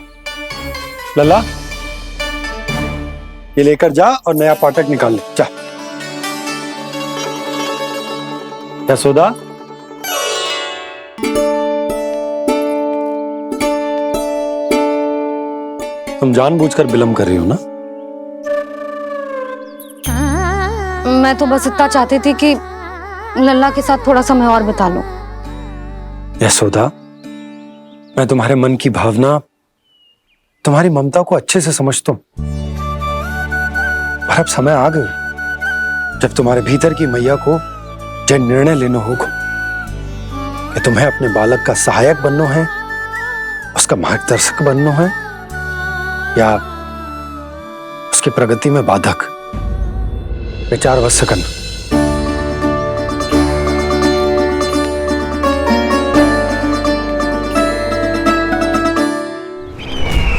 लल्ला ये लेकर जा और नया पाठक निकाल ले, जा। यशोदा तुम जानबूझकर विलंब कर रही हो ना? मैं तो बस इतना चाहती थी कि लल्ला के साथ थोड़ा समय और बिता लो। यशोदा मैं तुम्हारे मन की भावना, तुम्हारी ममता को अच्छे से समझता हूं, पर अब समय आ गया जब तुम्हारे भीतर की मैया को यह निर्णय लेना होगा कि तुम्हें अपने बालक का सहायक बनना है, उसका मार्गदर्शक बनना है, या उसकी प्रगति में बाधक। विचार अवश्य करना।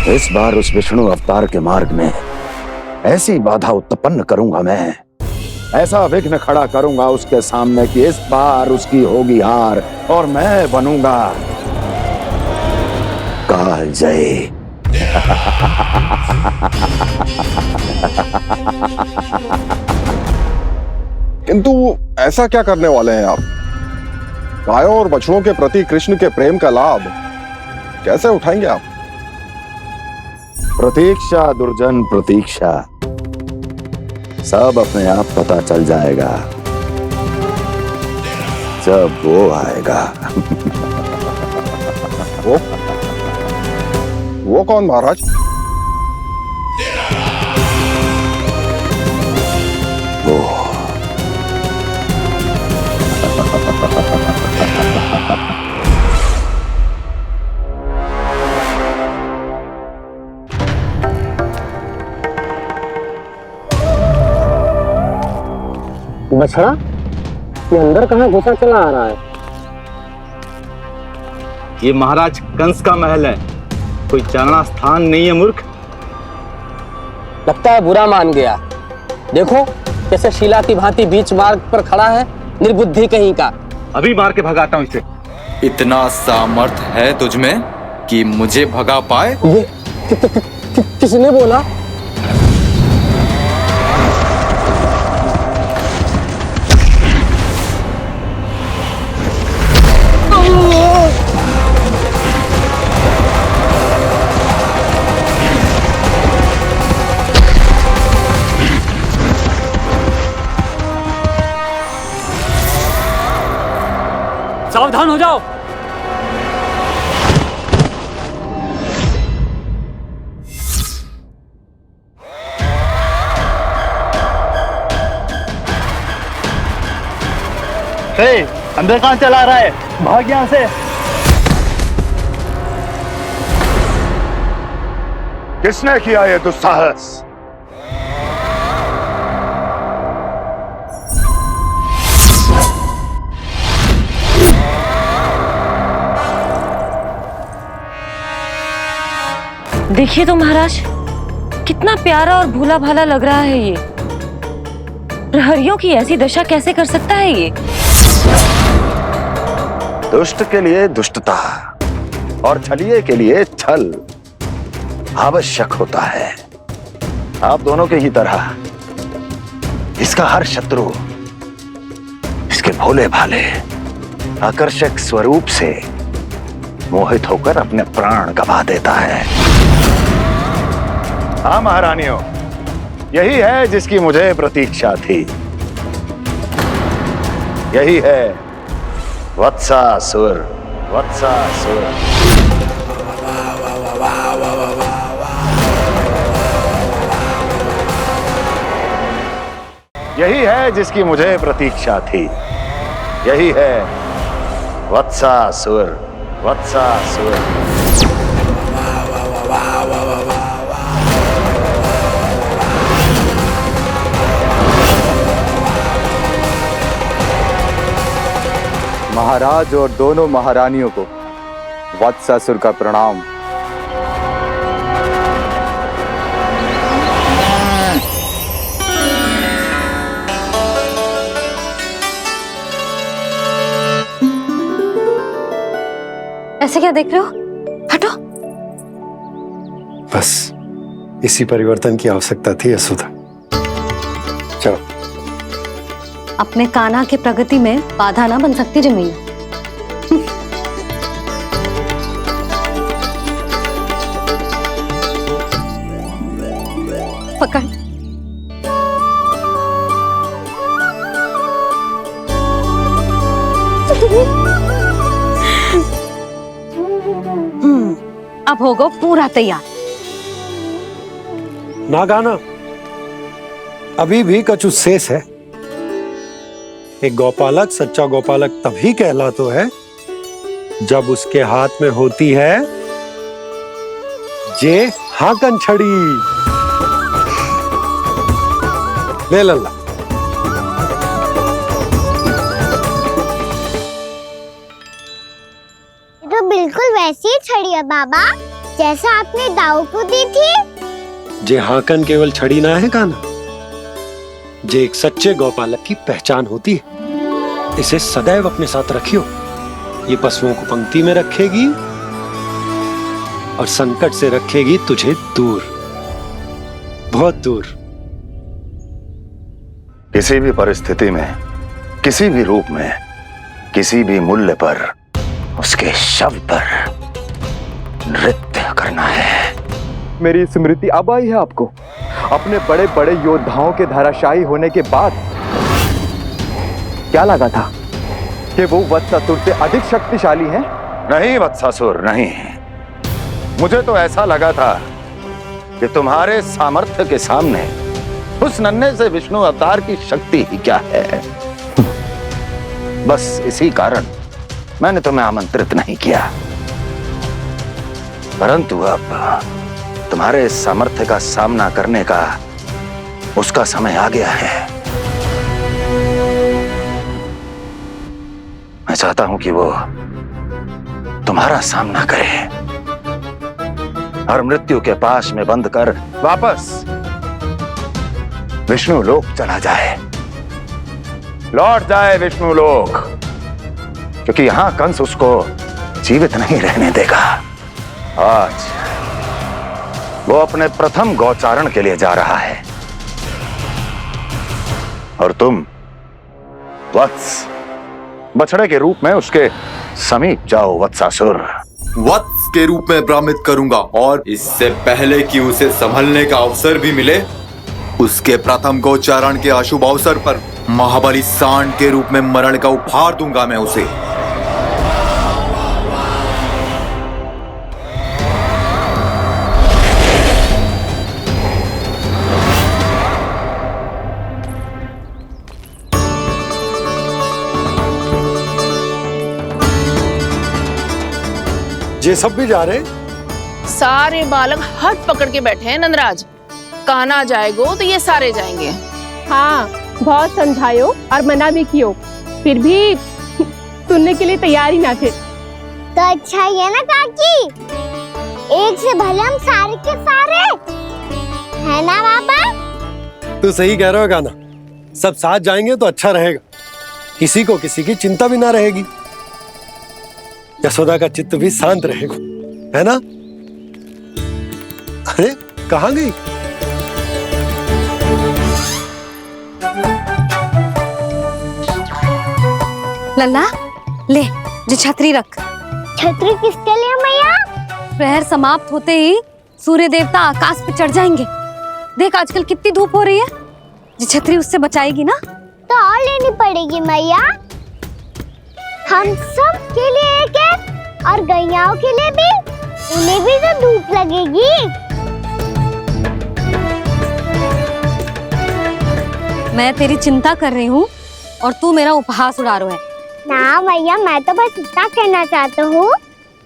इस बार उस विष्णु अवतार के मार्ग में ऐसी बाधा उत्पन्न करूंगा मैं, ऐसा विघ्न खड़ा करूंगा उसके सामने कि इस बार उसकी होगी हार और मैं बनूंगा कालजयी। किंतु ऐसा क्या करने वाले हैं आप? गायों और बछड़ों के प्रति कृष्ण के प्रेम का लाभ कैसे उठाएंगे आप? प्रतीक्षा दुर्जन प्रतीक्षा, सब अपने आप पता चल जाएगा जब वो आएगा। वो कौन महाराज? वो बछड़ा ये अंदर कहाँ घुसा चला आ रहा है? ये महाराज कंस का महल है, कोई चारणा स्थान नहीं है मूर्ख। लगता है बुरा मान गया। देखो कैसे शीला की भांति बीच मार्ग पर खड़ा है, निर्बुद्धि कहीं का। अभी मार के भगाता हूँ इसे। इतना सामर्थ है तुझमें कि मुझे भगा पाए? ये किसने बोला? सावधान हो जाओ। अंदर कहाँ चला रहा है? भाग यहाँ से। किसने किया ये दुस्साहस? देखिए तो महाराज, कितना प्यारा और भोला भाला लग रहा है ये। प्रहरियों की ऐसी दशा कैसे कर सकता है ये? दुष्ट के लिए दुष्टता और छलिए के लिए छल आवश्यक होता है। आप दोनों के ही तरह इसका हर शत्रु इसके भोले भाले आकर्षक स्वरूप से मोहित होकर अपने प्राण गंवा देता है। हाँ महारानियों, यही है जिसकी मुझे प्रतीक्षा थी। यही है वत्सासुर। वत्सासुर। यही है जिसकी मुझे प्रतीक्षा थी। यही है वत्सासुर। वत्सासुर। महाराज और दोनों महारानियों को वत्सासुर का प्रणाम। ऐसे क्या देख रहे हो? हटो। बस इसी परिवर्तन की आवश्यकता थी यशोदा। चलो। अपने कान्हा के प्रगति में बाधा ना बन सकती जमीन। पकड़। अब होगा पूरा तैयार। ना गाना, अभी भी कछु शेष है। एक गौपालक सच्चा गौपालक तभी कहलाता है जब उसके हाथ में होती है जे हाकन छड़ी। ले लल्ला। ये तो बिल्कुल वैसी ही छड़ी है बाबा, जैसा आपने दाऊ को दी थी। जे हाकन केवल छड़ी ना है कान्हा, जे एक सच्चे गौपालक की पहचान होती है। इसे सदैव अपने साथ रखियो। ये पशुओं को पंक्ति में रखेगी और संकट से रखेगी तुझे दूर, बहुत दूर। किसी भी परिस्थिति में, किसी भी रूप में, किसी भी मूल्य पर उसके शव पर नृत्य करना है। मेरी स्मृति अब आई है आपको? अपने बड़े बड़े योद्धाओं के धराशायी होने के बाद क्या लगा था कि वो वत्सासुर से अधिक शक्तिशाली हैं? नहीं वत्सासुर, नहीं। मुझे तो ऐसा लगा था कि तुम्हारे सामर्थ्य के सामने उस नन्हे से विष्णु अवतार की शक्ति ही क्या है। बस इसी कारण मैंने तुम्हें आमंत्रित नहीं किया। परंतु अब तुम्हारे सामर्थ्य का सामना करने का उसका समय आ गया है। मैं चाहता हूं कि वो तुम्हारा सामना करे और मृत्यु के पाश में बंद कर वापस विष्णु लोक चला जाए, लौट जाए विष्णु लोक। क्योंकि यहां कंस उसको जीवित नहीं रहने देगा। आज वो अपने प्रथम गौचारण के लिए जा रहा है और तुम वत्स बछड़े के रूप में उसके समीप जाओ वत्सासुर। वत्स के रूप में भ्रमित करूंगा और इससे पहले कि उसे संभलने का अवसर भी मिले, उसके प्रथम गोचारण के अशुभ अवसर पर महाबली सांड के रूप में मरण का उपहार दूंगा मैं उसे। ये सब भी जा रहे हैं? सारे बालक हट पकड़ के बैठे हैं नंदराज। कान्हा जाएगो तो ये सारे जाएंगे। हाँ, बहुत समझायो और मना भी कियो, फिर भी सुनने के लिए तैयार ही ना थे। तो अच्छा ही है ना काकी, एक से भले हम सारे के सारे, है ना बाबा? तू सही कह रहे हो गाना, सब साथ जाएंगे तो अच्छा रहेगा, किसी को किसी की चिंता भी ना रहेगी, यशोदा का चित्त भी शांत रहेगा, है ना? अरे कहाँ गई? लल्ला ले, जो छतरी रख। छतरी किसके लिए मैया? प्रहर समाप्त होते ही सूर्य देवता आकाश पे चढ़ जाएंगे। देख आजकल कितनी धूप हो रही है, जो छतरी उससे बचाएगी ना। तो और लेनी पड़ेगी मैया, हम सब के लिए एक है और गैयाओं के लिए भी, उन्हें भी तो धूप लगेगी। मैं तेरी चिंता कर रही हूँ और तू मेरा उपहास उड़ा रहा है। ना भैया, मैं तो बस इतना कहना चाहता हूँ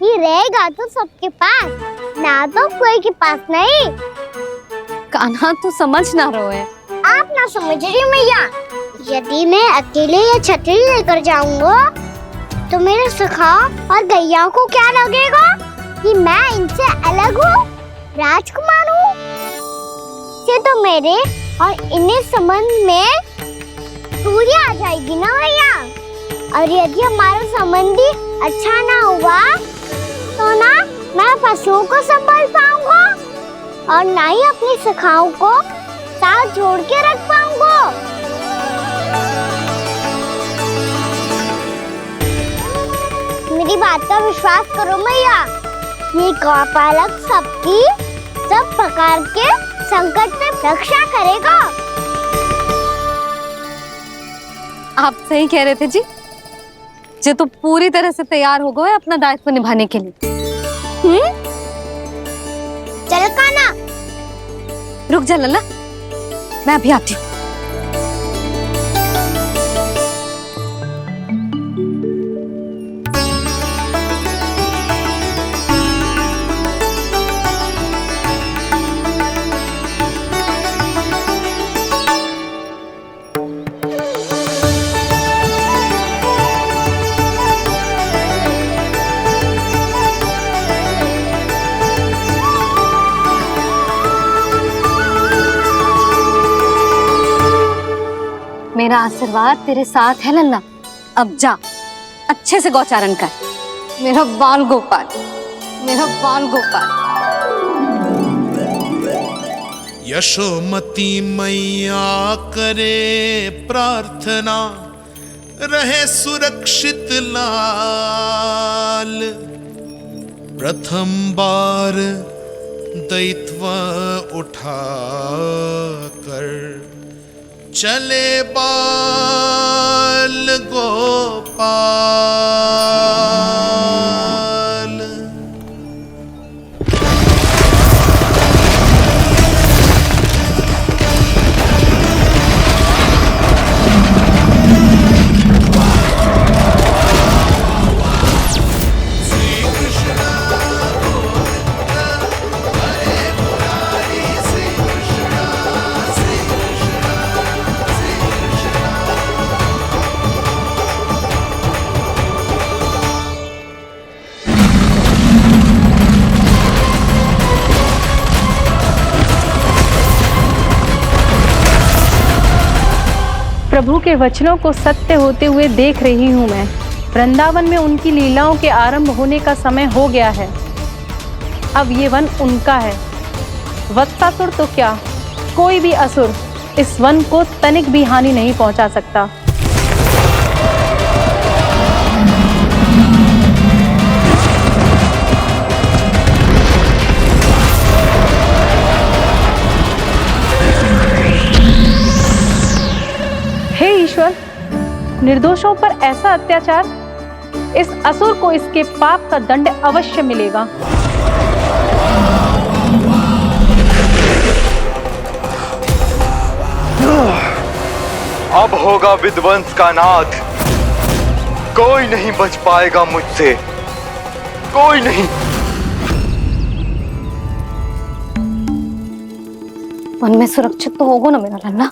कि रहेगा तो सबके पास, ना तो कोई के पास नहीं। कान्हा तू समझ ना रहो है। आप ना समझ रही मैया, यदि मैं अकेले ये छतरी लेकर जाऊंगा तो मेरे सखा और गैयाओं को क्या लगेगा कि मैं इनसे अलग हूँ, राजकुमार हूँ। ये तो मेरे और इन्हें संबंध में दूरी आ जाएगी ना भैया। और यदि हमारा संबंधी अच्छा ना हुआ तो ना मैं पशुओं को संभाल पाऊंगा और ना ही अपनी सखाओं को साथ जोड़ के रख पाऊंगा। मेरी बात का विश्वास करो मैया, ये गौपालक सबकी सब प्रकार के संकट से रक्षा करेगा। आप सही कह रहे थे जी, जो तो पूरी तरह से तैयार हो गए अपना दायित्व निभाने के लिए। चल कान्हा, रुक जा लल्ला, मैं अभी आती हूँ। मेरा आशीर्वाद तेरे साथ है लल्ला। अब जा, अच्छे से गौचारण कर। मेरा बाल गोपाल, मेरा बाल गोपाल। यशोमती मैया करे प्रार्थना, रहे सुरक्षित लाल। प्रथम बार दैत्व उठा कर चले बाल गोपाल। प्रभु के वचनों को सत्य होते हुए देख रही हूँ मैं। वृंदावन में उनकी लीलाओं के आरंभ होने का समय हो गया है। अब ये वन उनका है। वत्सासुर तो क्या, कोई भी असुर इस वन को तनिक भी हानि नहीं पहुंचा सकता। हे ईश्वर, निर्दोषों पर ऐसा अत्याचार, इस असुर को इसके पाप का दंड अवश्य मिलेगा। अब होगा विध्वंस का नाद। कोई नहीं बच पाएगा मुझसे, कोई नहीं। वन में सुरक्षित तो होगा ना मेरा लल्ला?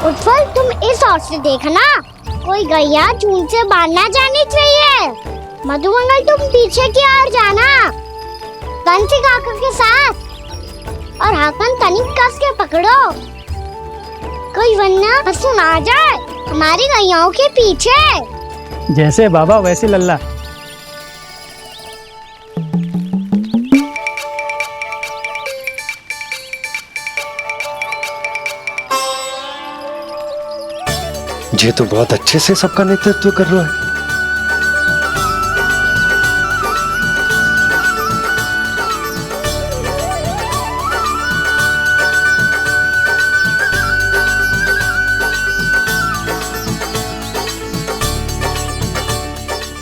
उज्जवल, तुम इस ओर से देखना, कोई गैया चून से बाहर ना जानी चाहिए। मधुमंगल, तुम पीछे की ओर जाना, कंसी काका के साथ, और हाकन तनिक कस के पकड़ो, कोई वरना पशु ना जाए हमारी गैयाओं के पीछे। जैसे बाबा वैसे लल्ला। ये तो बहुत अच्छे से सबका नेतृत्व कर रहा है।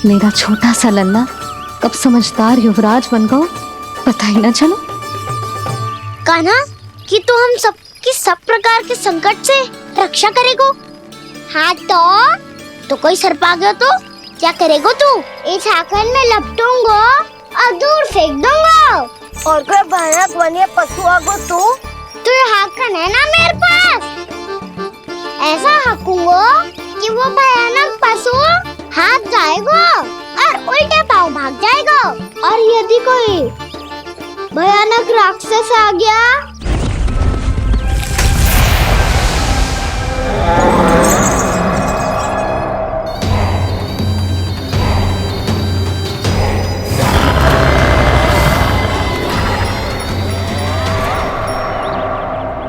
मेरा छोटा सा लल्ला कब समझदार युवराज बन गया, पता ही ना चलो। कान्हा, कि तू हम सबकी सब प्रकार के संकट से रक्षा करेगो। हाँ तो कोई सर्प आ गया तो क्या करेगो तू? इस हाकन में लपटूंगा और दूर फेंक दूंगा। और कोई भयानक वन्य पशु आगो तो ये हाकन है ना मेरे पास, ऐसा हाकूंगा कि वो भयानक पशु हाथ जाएगा और उल्टे पांव भाग जाएगा। और यदि कोई भयानक राक्षस आ गया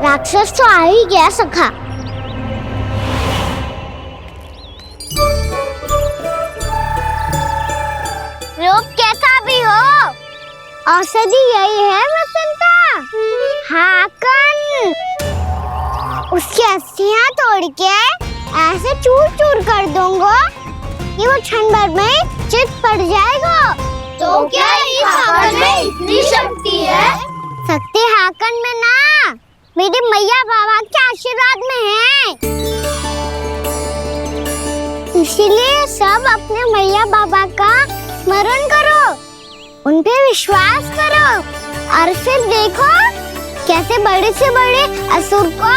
राक्षस तो आ ही गया सखा। रूप कैसा भी हो, औषधि यही है वसंता। हाकन उसकी अस्थियां तोड़ के ऐसे चूर चूर कर दूंगा कि वो क्षण भर में चित पड़ जाएगा। तो क्या इस हाकन में इतनी शक्ति है? शक्ति हाकन में ना, मेरे मैया बाबा के आशीर्वाद में है। इसीलिए सब अपने मैया बाबा का स्मरण करो, उन पे विश्वास करो, और फिर देखो कैसे बड़े से बड़े असुर को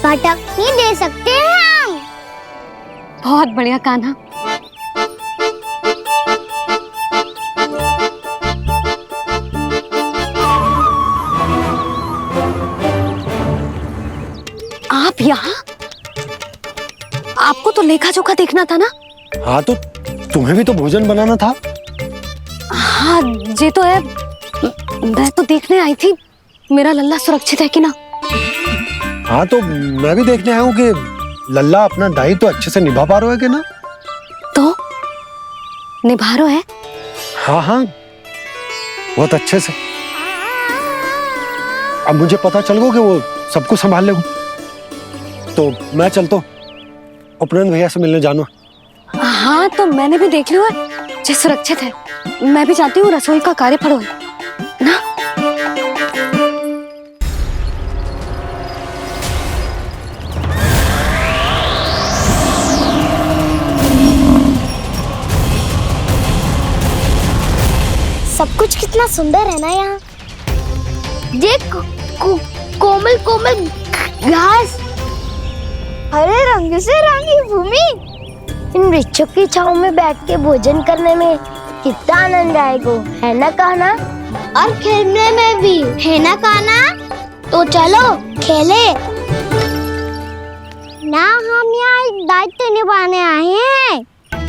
भटकने दे सकते हैं हम। बहुत बढ़िया कान्हा। आप यहाँ? आपको तो लेखा जोखा देखना था ना? हाँ तो तुम्हें भी तो भोजन बनाना था। हाँ ये तो है, मैं तो देखने आई थी मेरा लल्ला सुरक्षित है कि ना। हाँ तो मैं भी देखने आया हूँ कि लल्ला अपना दायित्व तो अच्छे से निभा पा रहा है कि ना। निभा रहे है? हाँ हाँ, बहुत अच्छे से। अब मुझे पता चल गो कि वो सबको संभाल ले, तो मैं चलता हूँ, उपनंद भैया से मिलने जानो। हाँ तो मैंने भी देख लिया है, जे सुरक्षित है। मैं भी चाहती हूँ रसोई का कार्य पड़ो ना। सब कुछ कितना सुंदर है ना यहाँ। देख कोमल कोमल घास, हरे रंग से रंगी भूमि। इन वृक्षों की छांव में बैठ के भोजन करने में कितना आनंद आएगा, है ना कान्हा? और खेलने में भी, है ना कान्हा? तो चलो खेले ना। हम यहाँ एक दायित्व निभाने आए हैं,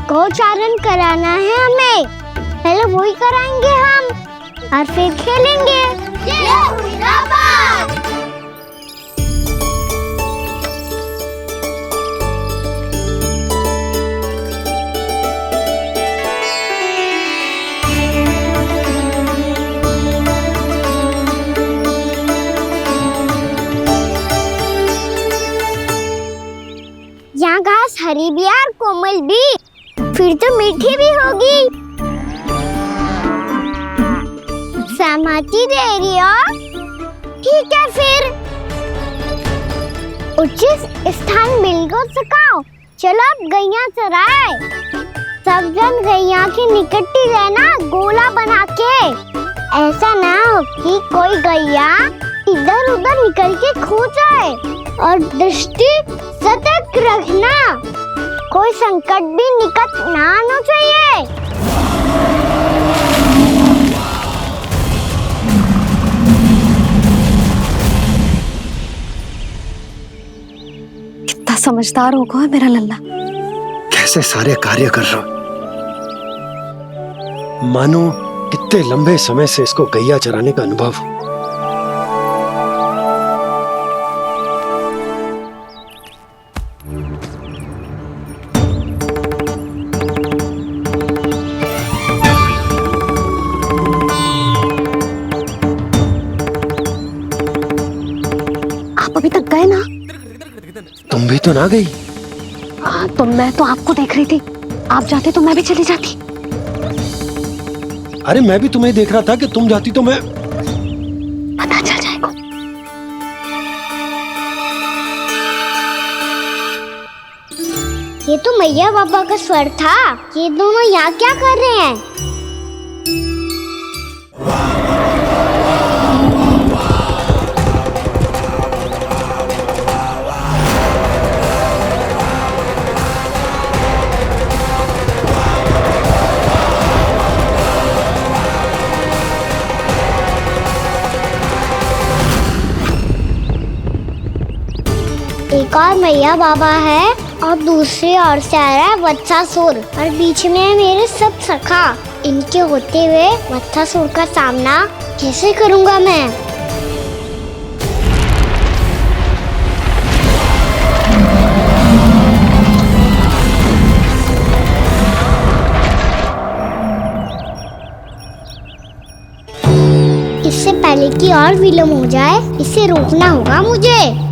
गौचारण कराना है हमें। पहले वही कराएंगे हम और फिर खेलेंगे। यहाँ घास हरी भी और कोमल भी, फिर तो मीठी भी होगी। सहमति दे रही हो? ठीक है फिर उचित स्थान मिल गो सकाओ। चलो अब गैया चराए। सब जन गैया के निकट ही रहना, गोला बना के। ऐसा ना हो कि कोई गैया इधर उधर निकल के खो जाए। और दृष्टि सतर्क रखना, कोई संकट भी निकट ना आना चाहिए। कितना समझदार होगा मेरा लल्ला। कैसे सारे कार्य कर रहा, मानो कितने लंबे समय से इसको गैया चराने का अनुभव हो। अभी तक गए ना? तुम भी तो ना गई। तो मैं तो आपको देख रही थी, आप जाते तो मैं भी चली जाती। अरे मैं भी तुम्हें देख रहा था कि तुम जाती तो मैं। पता चल जाएगा। ये तो मैया बाबा का स्वर था। ये दोनों यहाँ क्या कर रहे हैं? एक और मैया बाबा है और दूसरी ओर से आ रहा है वत्सासुर, और बीच में है मेरे सब सखा। इनके होते हुए वत्सासुर का सामना कैसे करूंगा मैं? इससे पहले कि और विलम्ब हो जाए, इसे रोकना होगा मुझे।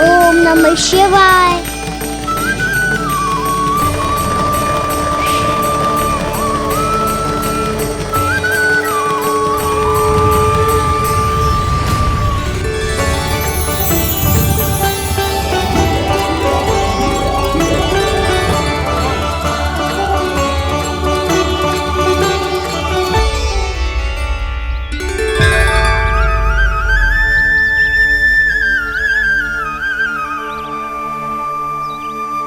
ओम नमः शिवाय।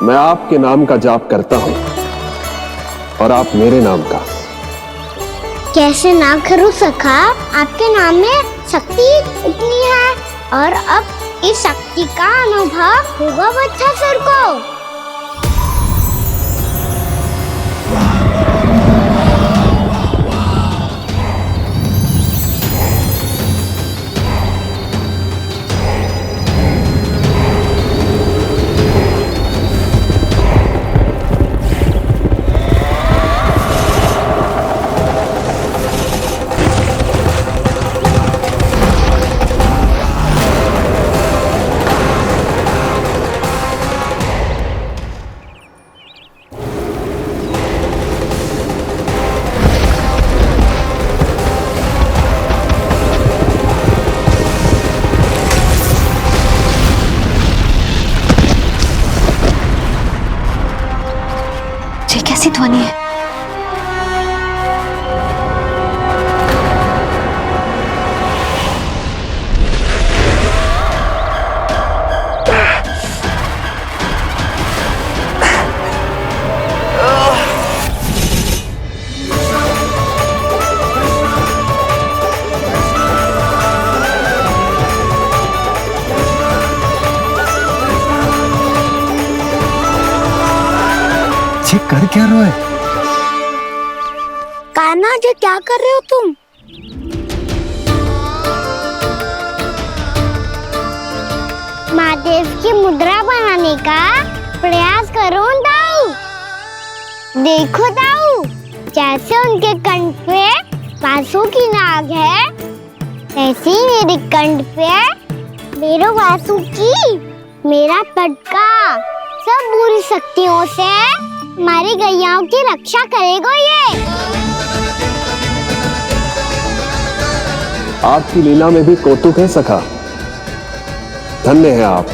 मैं आपके नाम का जाप करता हूं और आप मेरे नाम का। कैसे ना करूं सखा, आपके नाम में शक्ति इतनी है और अब इस शक्ति का अनुभव होगा वत्सासुर को। ये कैसी ध्वनि है? कर क्या रहे हो? कान्हा जी क्या कर रहे हो तुम? महादेव की मुद्रा बनाने का प्रयास करो दाऊ। देखो दाऊ, जैसे उनके कंठ पे वासु की नाग है, ऐसे ही मेरे कंठ पे मेरे वासु की मेरा पटका सब बुरी शक्तियों से हमारी गैयाओं की रक्षा करेगा ये। आपकी लीला में भी कौतुक है सखा। धन्य है आप।